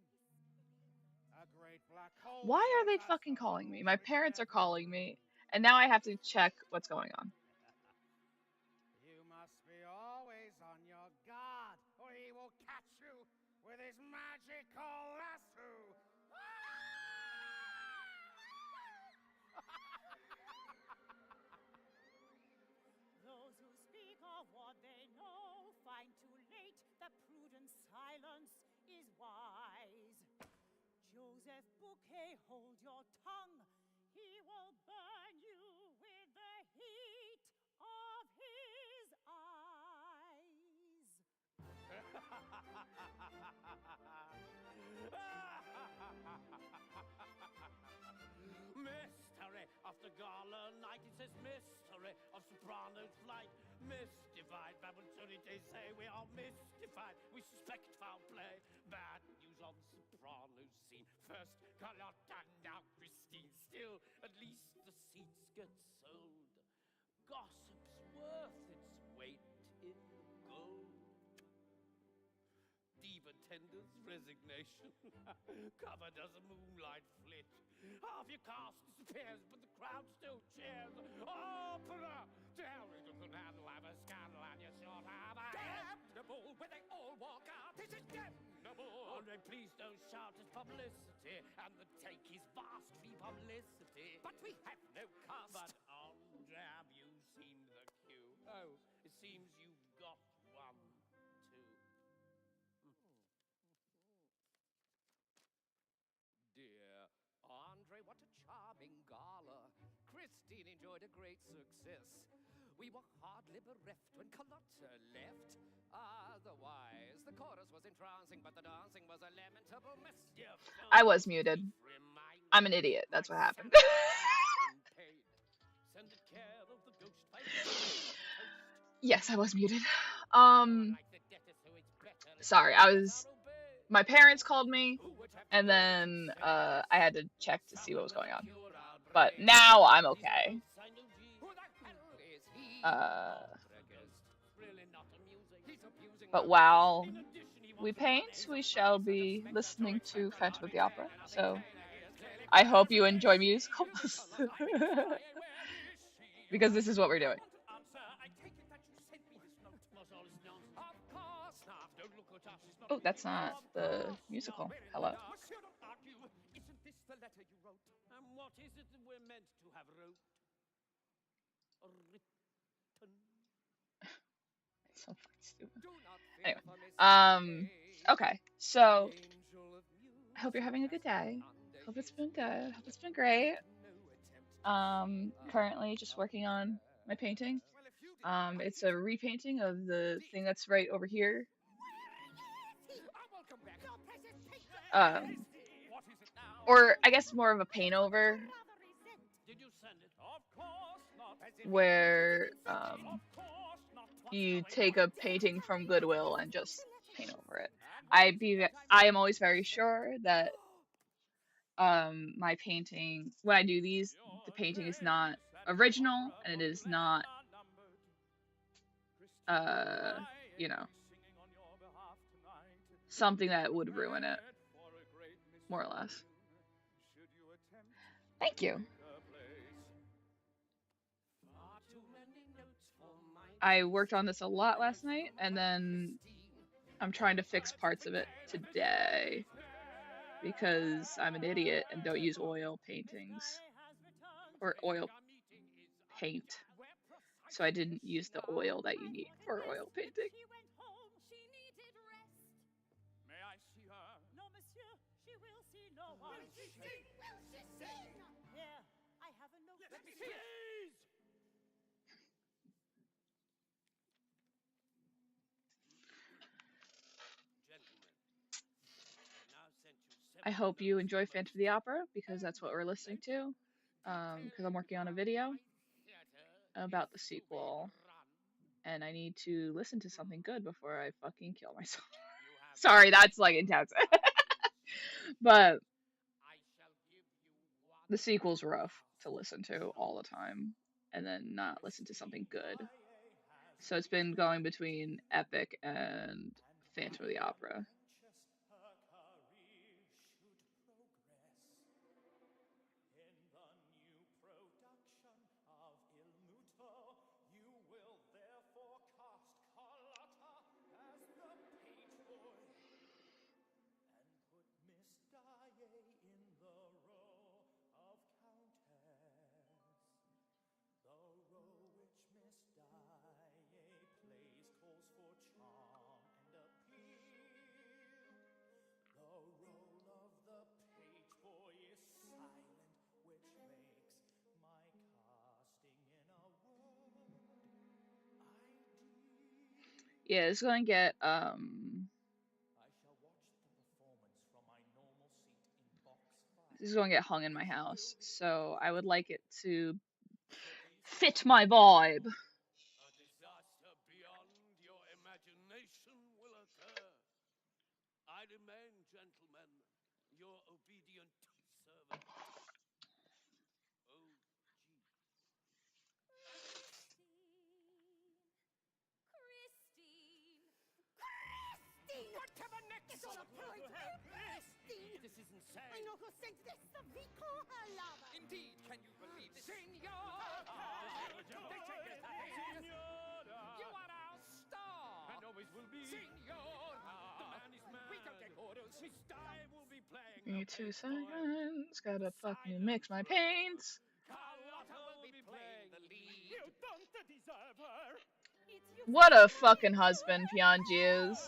A great black hole Why are they shows us fucking the calling me? road My which parents are never calling ends. me, and now I have to check what's going on. You must be always on your guard, or he will catch you with his magical lasso. Those who speak of what they know find too late that prudent silence is wise. Joseph Bouquet, hold your tongue. He will burn you with the heat of his eyes. Mystery of the gala night, it says mystery of soprano's flight. Mystified, Babylonians say we are mystified. We suspect foul play. Bad news on soprano's scene. First, Carlotta, now Christine. Still, at least the seats get sold. Gossip's worth its weight in gold. Diva tenders resignation. Covered as a moonlight flit. Half your cast disappears, but the crowd still cheers. Opera! Tell me you can handle, have a scandal, and you sure have a damnable when they all walk out. This is damnable! Andre, please don't shout, it's publicity, and the take is vastly publicity. But we have no cast. But Andre, have you seen the cue? Oh, it seems you've got one, too. Dear Andre, what a charming gala. Christine enjoyed a great success. We were hardly bereft when Carlotta left. Otherwise, the chorus was entrancing, but the dancing was a lamentable mess. I was muted. I'm an idiot. That's what happened. Yes, I was muted. Sorry, my parents called me, and then I had to check to see what was going on. But now I'm okay. But while we paint, we shall be listening to Phantom of the Opera. So I hope you enjoy musicals. Because this is what we're doing. Oh, that's not the musical. Hello. Isn't this the letter you wrote? And what is it that we're meant to have wrote? Written? It's so fucking stupid. Anyway, okay, so I hope you're having a good day. Hope it's been good. Hope it's been great. Currently just working on my painting. It's a repainting of the thing that's right over here. Or I guess more of a paint over, where you take a painting from Goodwill and just paint over it. I am always very sure that my painting, when I do these, the painting is not original and it is not you know, something that would ruin it. more or less. Should you attempt Thank you. the place? Far too many notes for my I worked on this a lot last night, and then I'm trying to fix parts of it today because I'm an idiot and don't use oil paintings or oil paint. So I didn't use the oil that you need for oil painting. She went home, she needed rest. May I see her? No, monsieur, she will see no one. Will she sing? Will she sing? Here, I have a note. Let me see it. Please! Gentlemen, I now sent you I hope you enjoy Phantom of the Opera because that's what we're listening to. Because I'm working on a video about the sequel, and I need to listen to something good before I fucking kill myself. Sorry, that's like intense. But the sequel's rough to listen to all the time and then not listen to something good. So it's been going between Epic and Phantom of the Opera. Yeah, it's going to get this is going to get hung in my house, so I would like it to fit my vibe. A disaster beyond your imagination will occur. I remain, gentlemen, your obedient servant. Oh, gee. Christine! Whatever next? It's all a ploy to help Christine! This is insane. I know who sent this, the Vico, her lover. Indeed, can you believe this? Senora! You are our star! And always will be. Senora! The man is mad. We don't get orders. His style will be playing. Give me the 2 paint boy. seconds. Gotta fucking mix my paints. Carlotta will be playing the lead. You don't deserve her. It's you. What a fucking husband Piangi is.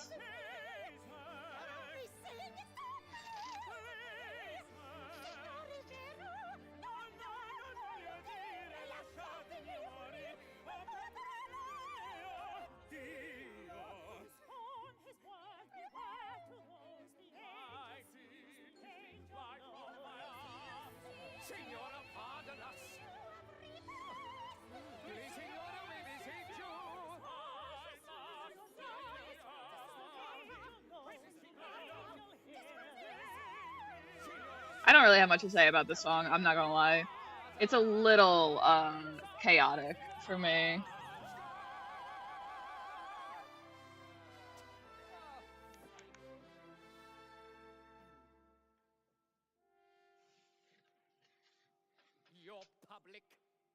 Senora, pardon us. Please, Senora, we beseech you. I don't really have much to say about this song, I'm not gonna lie. It's a little chaotic for me. Your public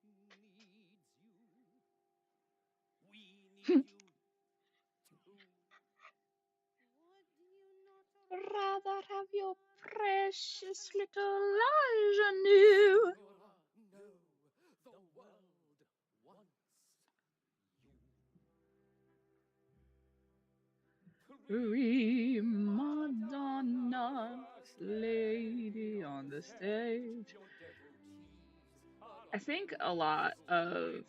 needs you. We need you too. Rather have your precious little ingenue. Senora, no, the world wants you. Prima donna, lady on the stage. I think a lot of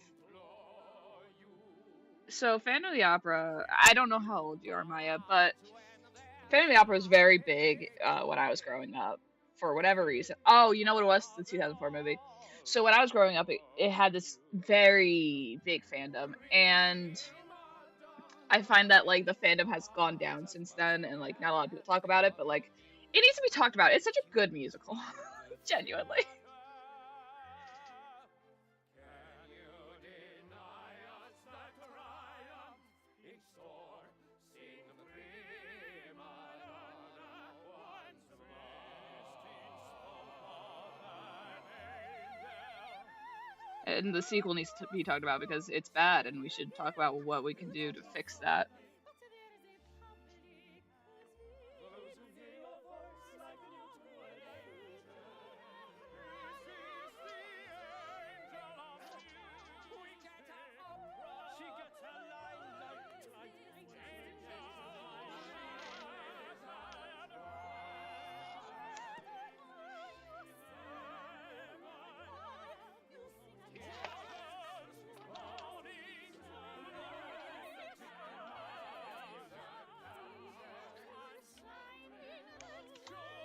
Phantom of the Opera, I don't know how old you are, Maya, but Phantom of the Opera was very big when I was growing up, for whatever reason. Oh, you know what it was? The 2004 movie. So when I was growing up, it had this very big fandom, and I find that, like, the fandom has gone down since then, and, like, not a lot of people talk about it, but, like, it needs to be talked about. It's such a good musical. Genuinely. and the sequel needs to be talked about because it's bad, and we should talk about what we can do to fix that.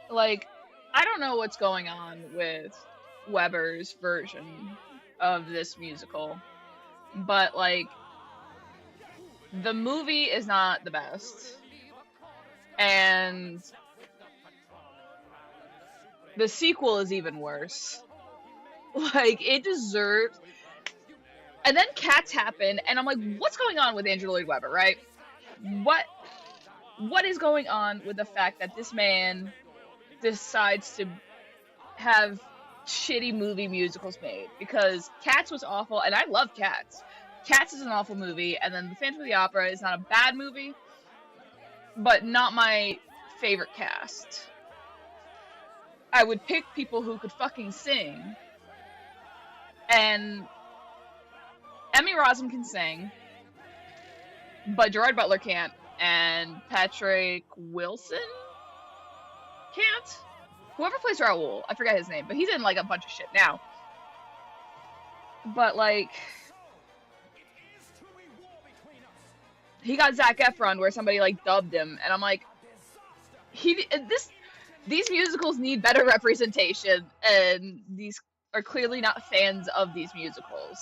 Like, I don't know what's going on with Weber's version of this musical, but like, the movie is not the best, and the sequel is even worse. Like, it deserves. And then Cats happened, and I'm like, what's going on with Andrew Lloyd Webber, right? What is going on with the fact that this man decides to have shitty movie musicals made? Because Cats was awful, and I love Cats. Cats is an awful movie, and then The Phantom of the Opera is not a bad movie, but not my favorite cast. I would pick people who could fucking sing, and Emmy Rossum can sing, but Gerard Butler can't, and Patrick Wilson can't. Whoever plays Raoul, I forget his name, but he's in like a bunch of shit now. But like, he got Zac Efron where somebody like dubbed him, and I'm like, these musicals need better representation, and these are clearly not fans of these musicals.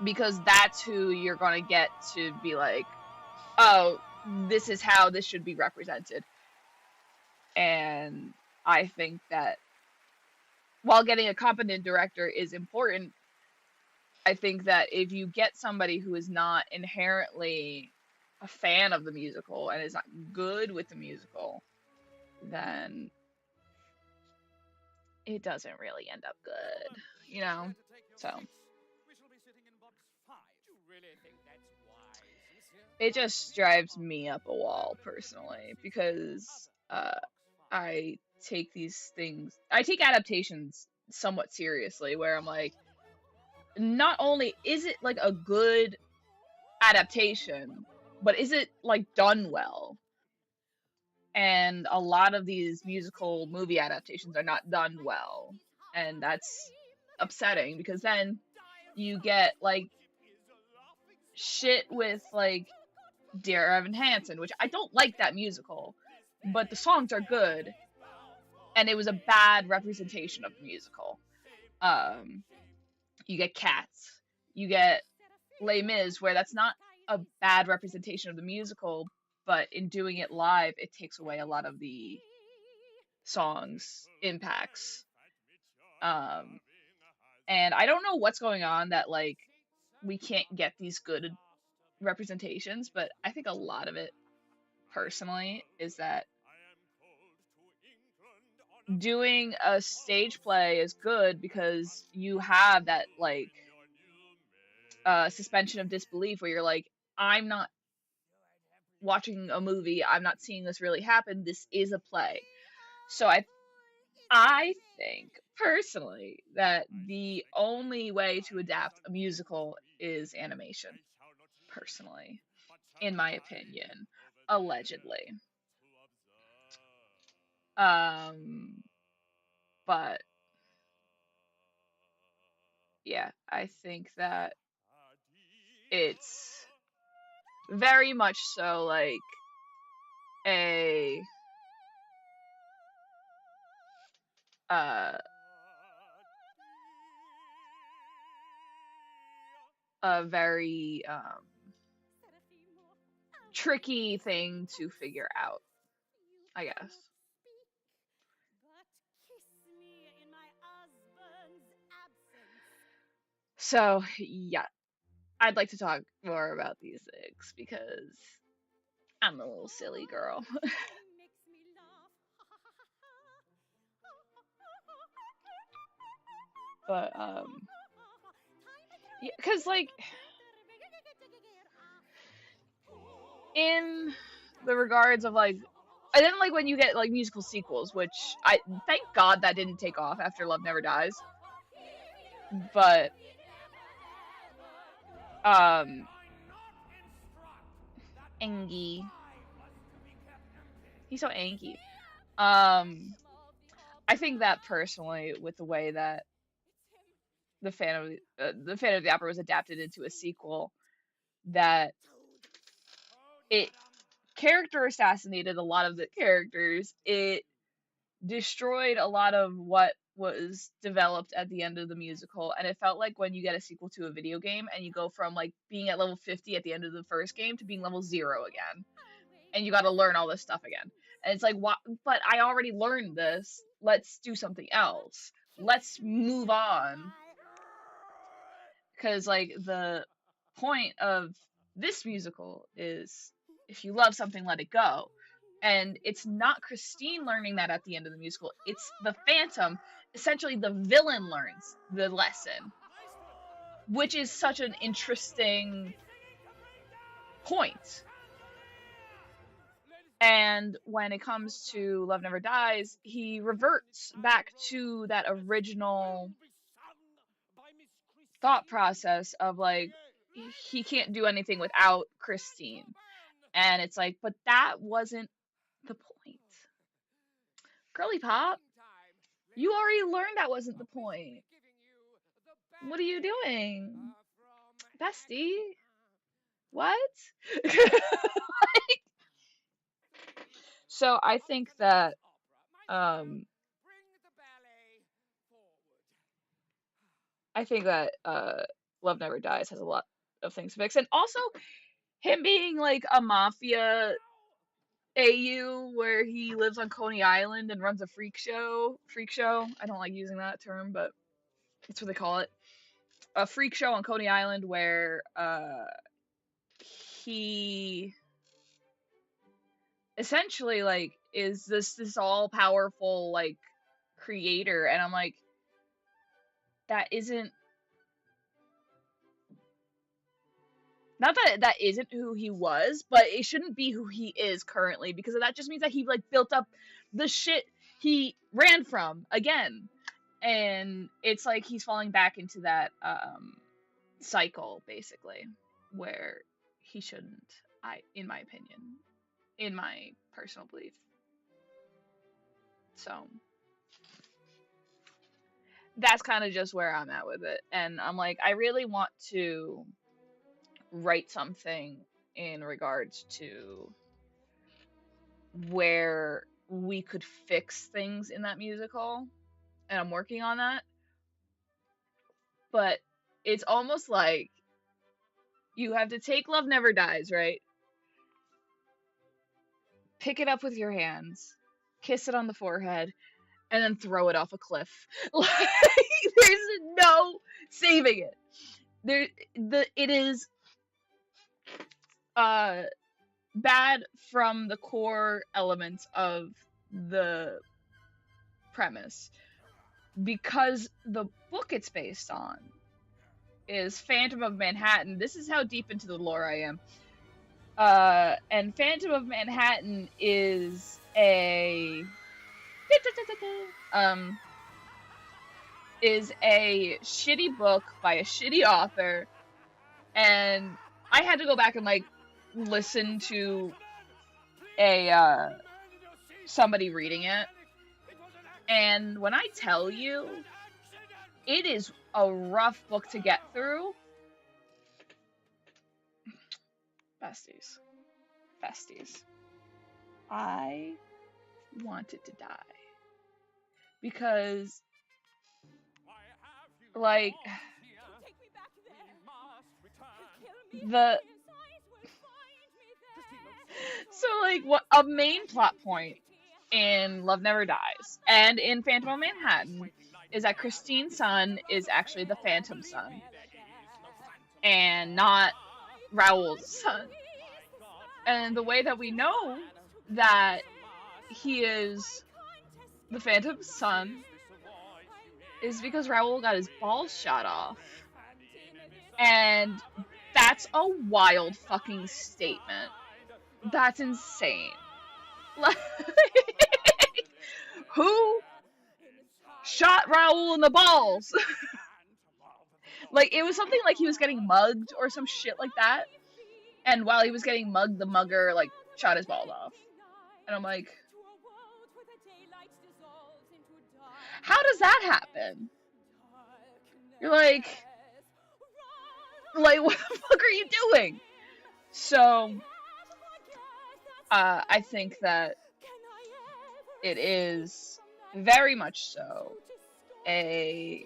Because that's who you're gonna get to be like, oh, this is how this should be represented. And I think that while getting a competent director is important, I think that if you get somebody who is not inherently a fan of the musical and is not good with the musical, then it doesn't really end up good, you know? So it just drives me up a wall personally, because I take adaptations somewhat seriously, where I'm like, not only is it like a good adaptation, but is it like done well? And a lot of these musical movie adaptations are not done well, and that's upsetting, because then you get like shit with like Dear Evan Hansen, which I don't like that musical, but the songs are good, and it was a bad representation of the musical. You get Cats, you get Les Mis, where that's not a bad representation of the musical, but in doing it live, it takes away a lot of the song's impacts. And I don't know what's going on that like we can't get these good representations, but I think a lot of it personally is that doing a stage play is good because you have that like suspension of disbelief where you're like, I'm not watching a movie, I'm not seeing this really happen, this is a play. So I think personally that the only way to adapt a musical is animation, personally, in my opinion, allegedly. But yeah, I think that it's very much so like a very tricky thing to figure out, I guess. So yeah, I'd like to talk more about these things because I'm a little silly girl. But yeah, cause like in the regards of like, I didn't like when you get like musical sequels, which I thank God that didn't take off after Love Never Dies. But Angie, he's so Angie. I think that personally, with the way that the Phantom of the Opera was adapted into a sequel, that it character assassinated a lot of the characters. It destroyed a lot of what was developed at the end of the musical, and it felt like when you get a sequel to a video game and you go from like being at level 50 at the end of the first game to being level 0 again, and you got to learn all this stuff again. And it's like, what? But I already learned this. Let's do something else. Let's move on. Because like the point of this musical is, if you love something, let it go. And it's not Christine learning that at the end of the musical. It's the Phantom. Essentially, the villain learns the lesson, which is such an interesting point. And when it comes to Love Never Dies, he reverts back to that original thought process of like, he can't do anything without Christine. And it's like, but that wasn't the point. Girly Pop, you already learned that wasn't the point. What are you doing? Bestie? What? So I think that Love Never Dies has a lot of things to fix. And also him being like a mafia AU where he lives on Coney Island and runs a freak show. I don't like using that term, but that's what they call it. A freak show on Coney Island where he essentially like is this all powerful like creator, and I'm like, that isn't, not that that isn't who he was, but it shouldn't be who he is currently, because that just means that he like built up the shit he ran from again, and it's like he's falling back into that cycle basically where he shouldn't, in my opinion, in my personal belief. So that's kind of just where I'm at with it, and I'm like, I really want to write something in regards to where we could fix things in that musical, and I'm working on that. But it's almost like you have to take Love Never Dies, right? Pick it up with your hands, kiss it on the forehead, and then throw it off a cliff. Like, there's no saving it. It is bad from the core elements of the premise, because the book it's based on is Phantom of Manhattan. This is how deep into the lore I am. And Phantom of Manhattan is a shitty book by a shitty author, and I had to go back and like listen to somebody reading it, and when I tell you, it is a rough book to get through. Besties, I wanted to die, because like so like what a main plot point in Love Never Dies and in Phantom of Manhattan is that Christine's son is actually the Phantom's son and not Raoul's son. And the way that we know that he is the Phantom's son is because Raoul got his balls shot off. And that's a wild fucking statement. That's insane. Like, who shot Raoul in the balls? Like, it was something like he was getting mugged or some shit like that. And while he was getting mugged, the mugger, like, shot his balls off. And I'm like, how does that happen? You're like, what the fuck are you doing? So, I think that it is very much so a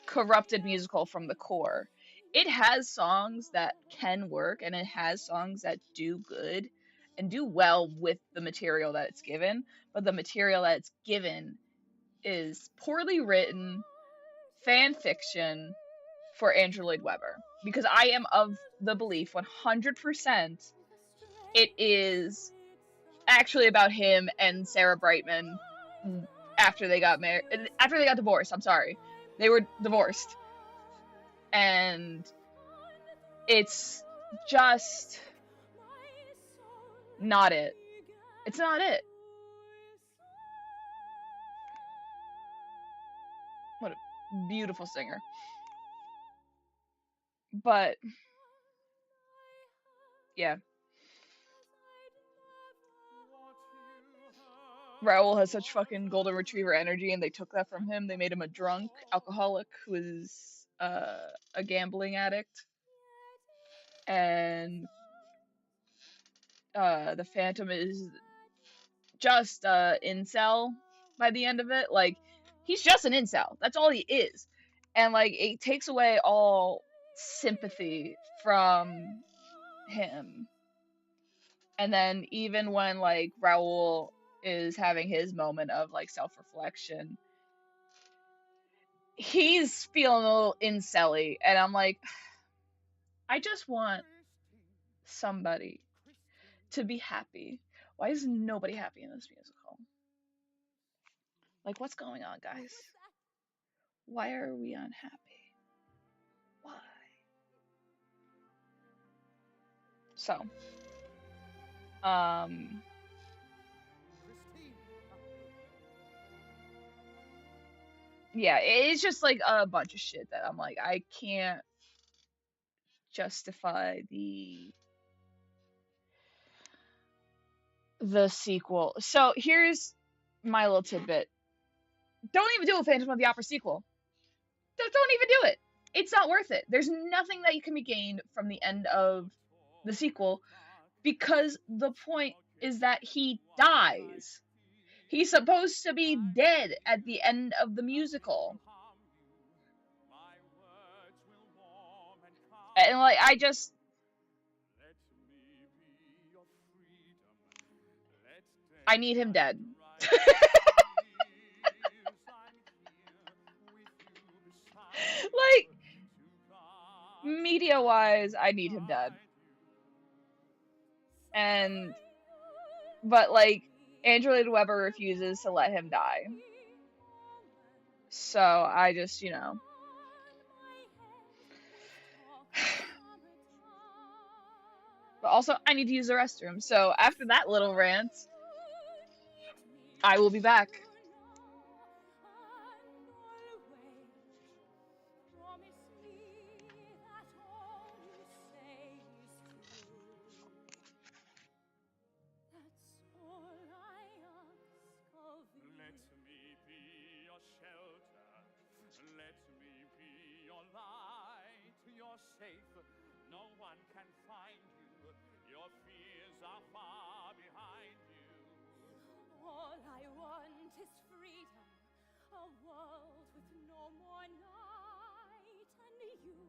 corrupted musical from the core. It has songs that can work, and it has songs that do good and do well with the material that it's given, but the material that it's given is poorly written fan fiction for Andrew Lloyd Webber. Because I am of the belief 100% it is actually about him and Sarah Brightman after they got married, after they got divorced. I'm sorry. They were divorced. And it's just not it. It's not it. What a beautiful singer. But yeah. Raoul has such fucking golden retriever energy, and they took that from him. They made him a drunk alcoholic who is a gambling addict. And the Phantom is just incel by the end of it. Like, he's just an incel. That's all he is. And like, it takes away all sympathy from him. And then even when like Raoul is having his moment of like self-reflection, he's feeling a little incelly, and I'm like, I just want somebody to be happy. Why is nobody happy in this musical? Like, what's going on, guys? Why are we unhappy? Why? So, yeah, it's just like a bunch of shit that I'm like, I can't justify the sequel. So here's my little tidbit. Don't even do a Phantom of the Opera sequel. Don't even do it. It's not worth it. There's nothing that you can be gained from the end of the sequel, because the point is that he dies. He's supposed to be dead at the end of the musical. And like, I need him dead. Like, media-wise, I need him dead. But like, Andrew Lloyd Webber refuses to let him die. So I just, But also, I need to use the restroom. So after that little rant, I will be back. No one can find you. Your fears are far behind you. All I want is freedom, a world with no more night, and you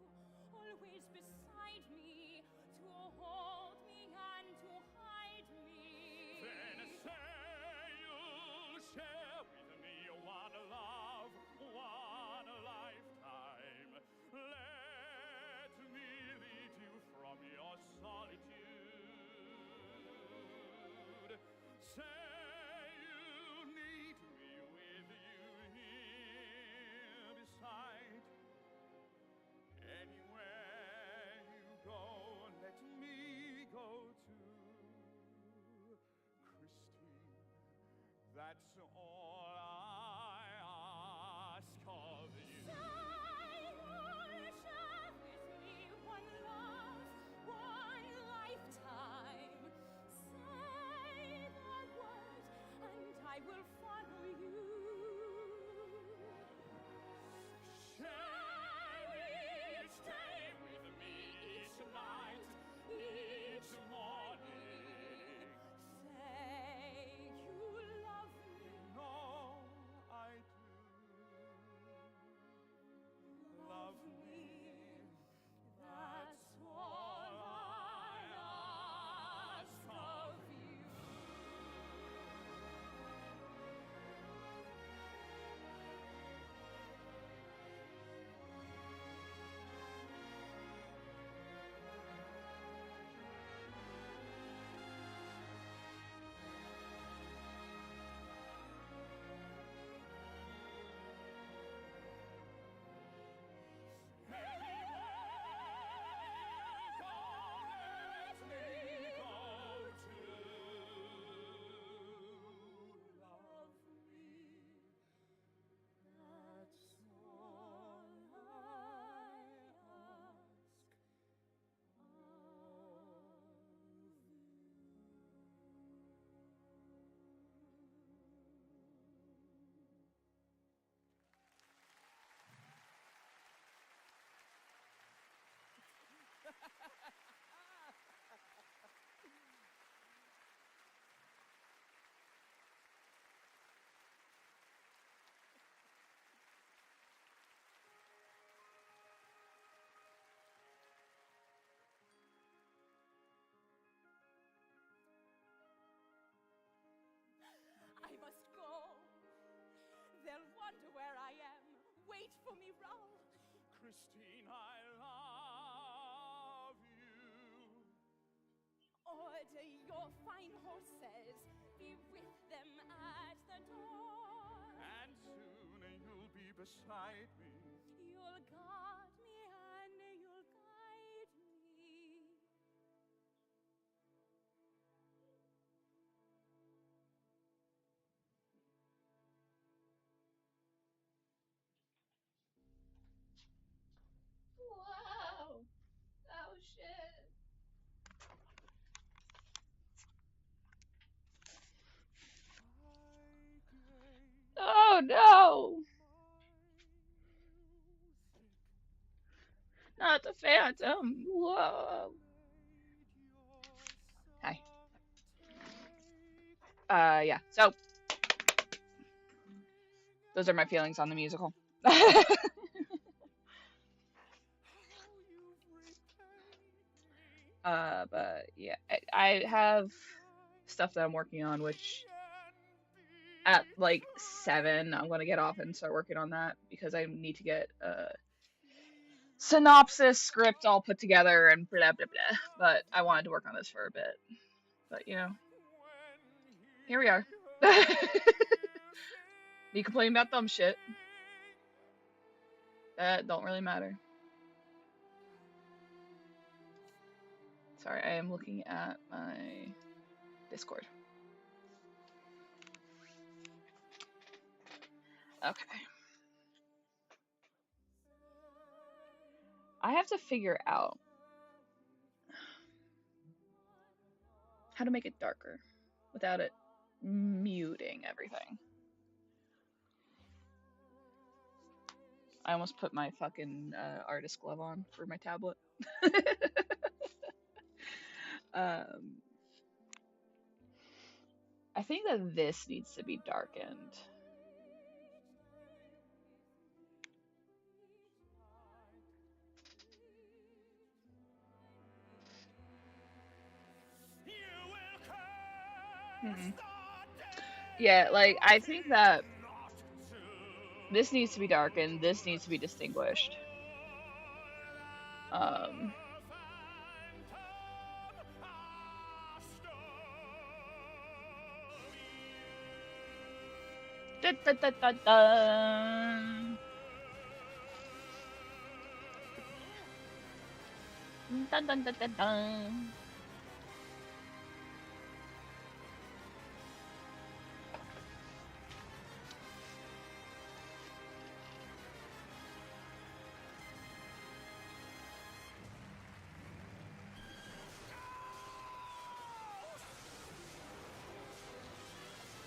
always beside me to hold me and to hide me. Then say you'll share with me one love, one lifetime. Let me lead you from your solitude. Say you need me with you That's all I ask of you. Sigh or share with me one love, one lifetime. Say the word, and I will follow you. Share each day with me, each night, each morning. Say you love me. No, I do. Love me. That's all I ask of you. I must go. They'll wonder where I am. Wait for me, Raoul. Christine, I love you. Order your fine horses. Be with them at the door. And soon you'll be beside me. You'll guard me and you'll guide me. Wow. Oh shit. Oh no! Not the Phantom. Whoa. Hi. Yeah. So those are my feelings on the musical. But yeah, I have stuff that I'm working on, which at like 7, I'm gonna get off and start working on that because I need to get a synopsis script all put together and blah blah blah. But I wanted to work on this for a bit. But you know, here we are. Me complaining about dumb shit. That don't really matter. Sorry, I am looking at my Discord. Okay. I have to figure out how to make it darker without it muting everything. I almost put my fucking artist glove on for my tablet. I think that this needs to be darkened. Yeah, like, I think that this needs to be darkened, this needs to be distinguished. Da, da, da, da, da. Dun, dun, dun, dun, dun.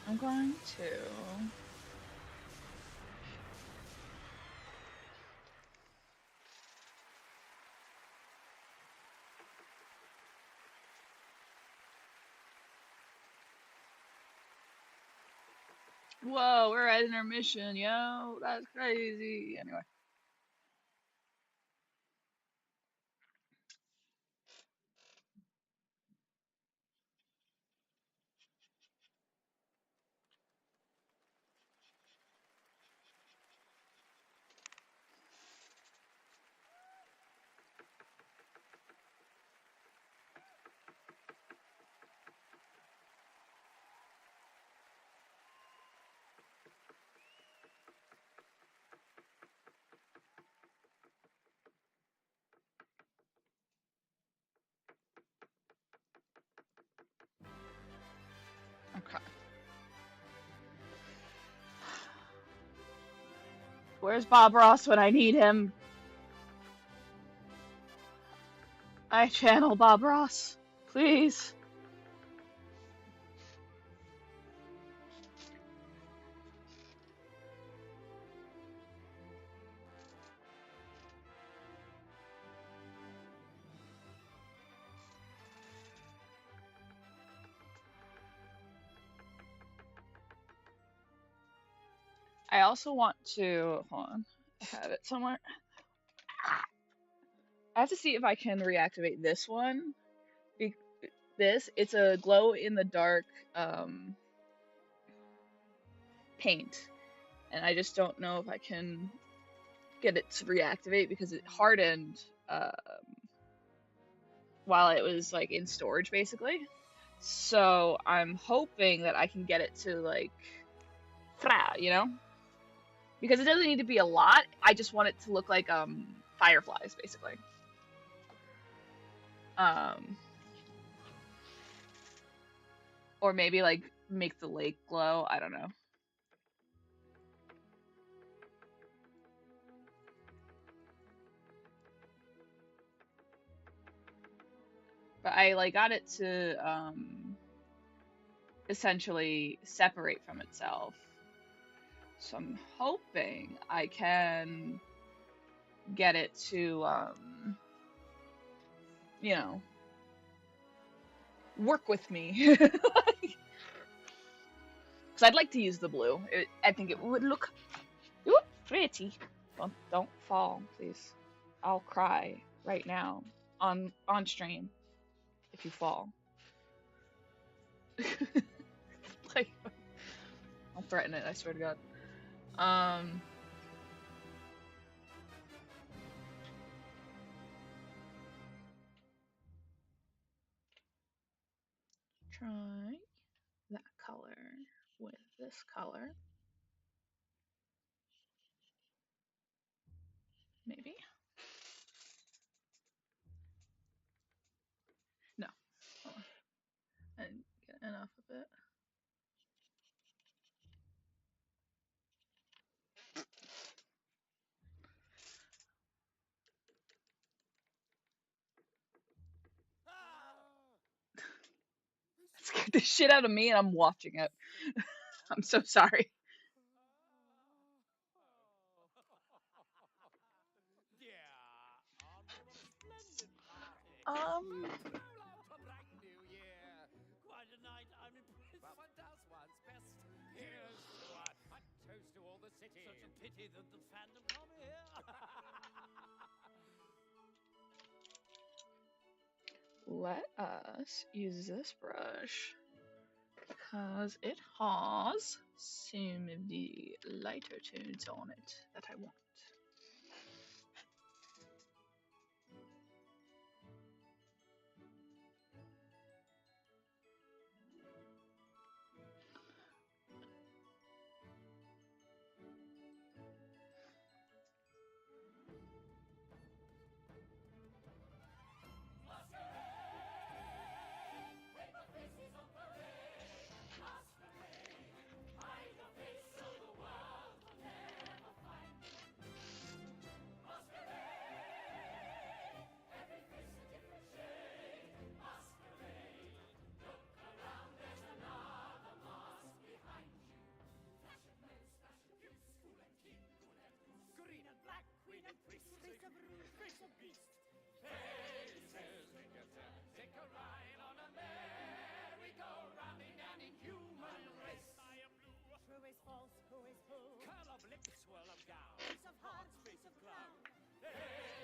I'm going to... Whoa, we're at intermission, yo. That's crazy. Anyway. Okay. Where's Bob Ross when I need him? I channel Bob Ross. Please. I also want to... Hold on. I have it somewhere. I have to see if I can reactivate this one. It's a glow in the dark paint. And I just don't know if I can get it to reactivate because it hardened while it was like in storage basically. So I'm hoping that I can get it to like, you know? Because it doesn't need to be a lot. I just want it to look like fireflies basically. Or maybe like make the lake glow. I don't know. But I like got it to essentially separate from itself. So I'm hoping I can get it to you know, work with me. Because I'd like to use the blue. I think it would look pretty. Don't fall, please. I'll cry right now on stream if you fall. Like, I'll threaten it. I swear to God. Try that color with this color. Maybe. No. Hold on. I didn't get enough of it. That scared the shit out of me and I'm watching it. I'm so sorry. Quite a night, I'm impressed. One does one's best. Here's to one. A toast to all the city. Such a pity that the fandom come here. Let us use this brush because it has some of the lighter tones on it that I want.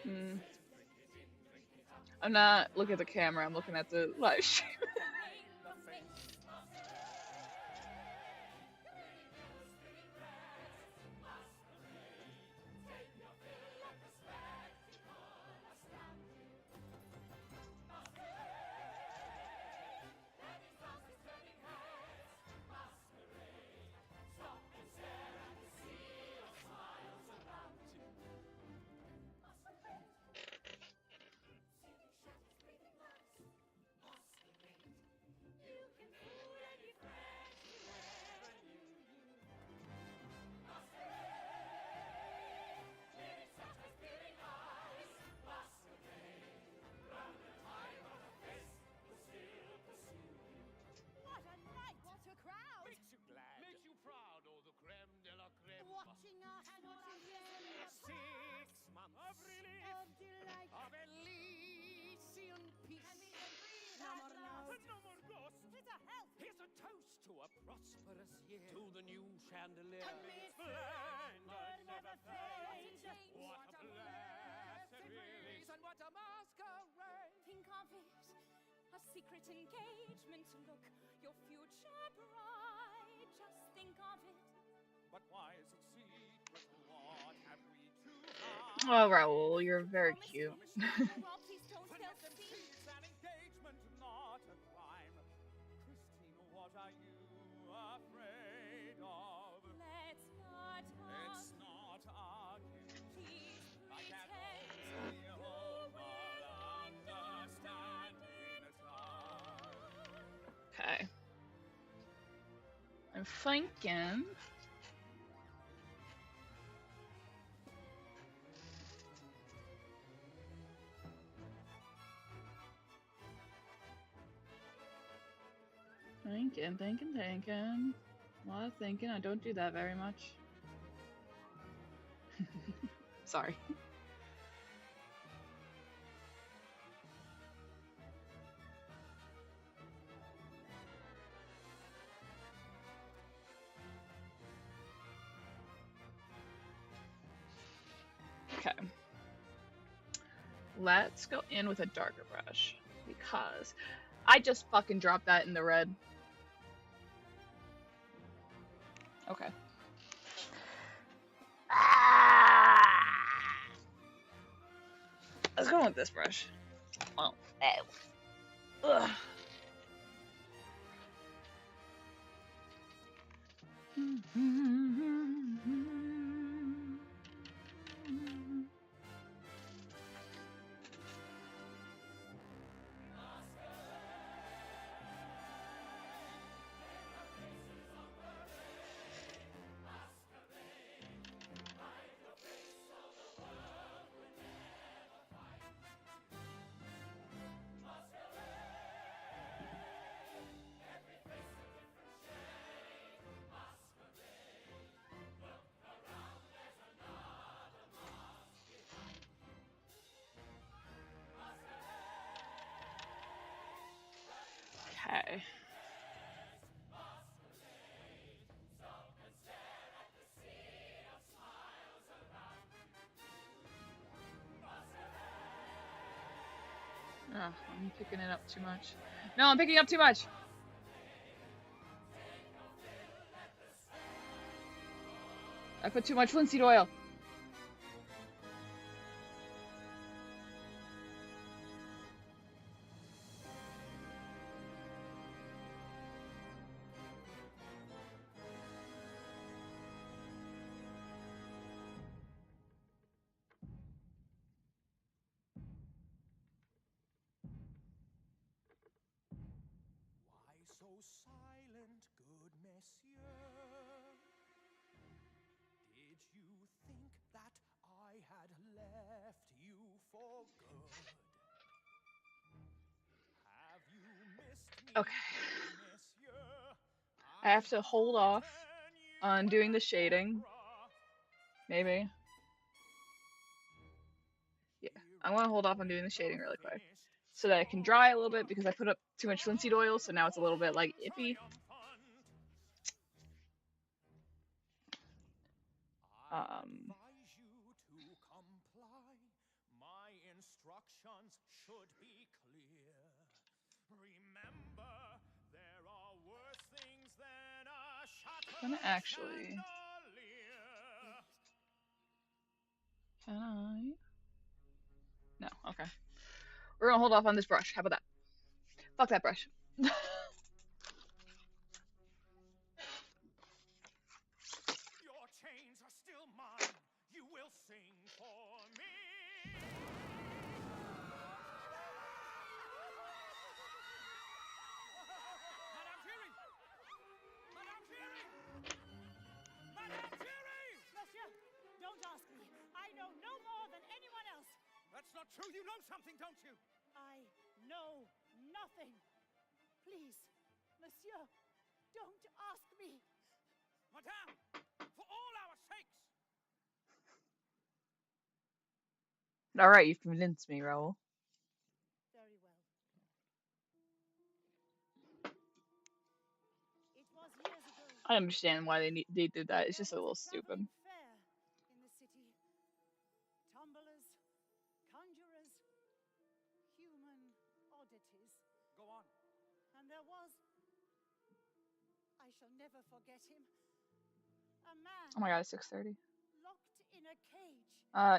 Mm. I'm not looking at the camera, I'm looking at the live stream. What a night! What a crowd! Makes you glad. Makes you proud. Oh, the creme de la creme. Watching us watching them. 6 months of relief. Of delight. Of Elysian peace. And we can breathe No at more last. ghosts. No more ghosts. Here's a health. Here's a toast to a prosperous year. To the new chandelier. Amid splendor never fades. What a blessed release and what a masquerade. Think of it, a secret engagement. Look, your future bride. Just think of it. But why is it secret? What have we to hide? Oh, Raoul, you're very cute. Well, please don't When tell heaven Steve. sees an engagement, not a crime. Christine, what are you afraid of? Let's not Let's argue. not argue. Please I can't pretend see you will will understand in time. Okay. I'm thinking. Thinking. A lot of thinking. I don't do that very much. Sorry. Okay. Let's go in with a darker brush because I just fucking dropped that in the red. Okay. Let's go with this brush. Oh, ow. Ugh. Okay. Oh, I'm picking it up too much. No, I'm picking up too much. I put too much linseed oil. Why so silent, good monsieur? Did you think that I had left you for good? Have you missed me, Okay. monsieur? I have to hold off on doing the shading. Maybe. Yeah, I want to hold off on doing the shading really quick so that it can dry a little bit because I put up too much linseed oil, so now it's a little bit like iffy. gonna actually. Can I? No. Okay. We're gonna hold off on this brush. How about that? Fuck that brush. Your chains are still mine. You will sing for me. Madame Curie! Madame Curie! Madame Curie! Monsieur, don't ask me. I know no more than anyone else. That's not true. You know something, don't you? I know nothing. Please, monsieur, don't ask me. Madame, for all our sakes. All right, you've convinced me, Raoul. Very well. It was years ago. I understand why they did that. It's There just a little was stupid. traveling fair in the city. Tumblers, conjurers, human oddities. Go on. And there was, I shall never forget him, a man Oh my god, it's 6:30. locked in a cage.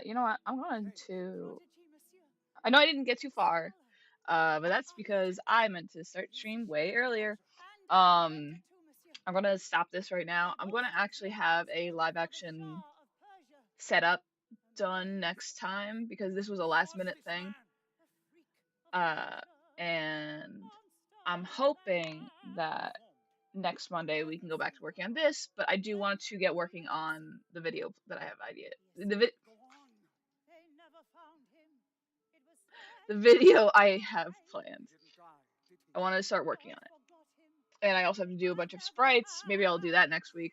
You know what? I'm going Cage. to. Prodigy, monsieur. I know I didn't get too far. Scholar. But that's because I meant to start stream way earlier. And Um, too, monsieur. I'm gonna stop this right now. I'm gonna actually have a live action setup done next time because this was a last minute thing. And I'm hoping that next Monday we can go back to working on this, but I do want to get working on the video that I have idea. The video I have planned. I want to start working on it. And I also have to do a bunch of sprites. Maybe I'll do that next week.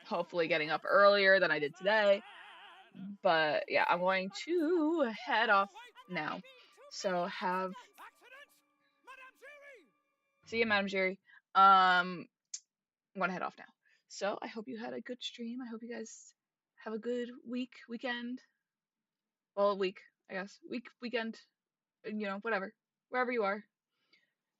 Hopefully getting up earlier than I did today. But yeah, I'm going to head off now. So see you, Madame Jerry. I'm gonna head off now. So I hope you had a good stream. I hope you guys have a good weekend. Well, week, I guess. Weekend, whatever. Wherever you are.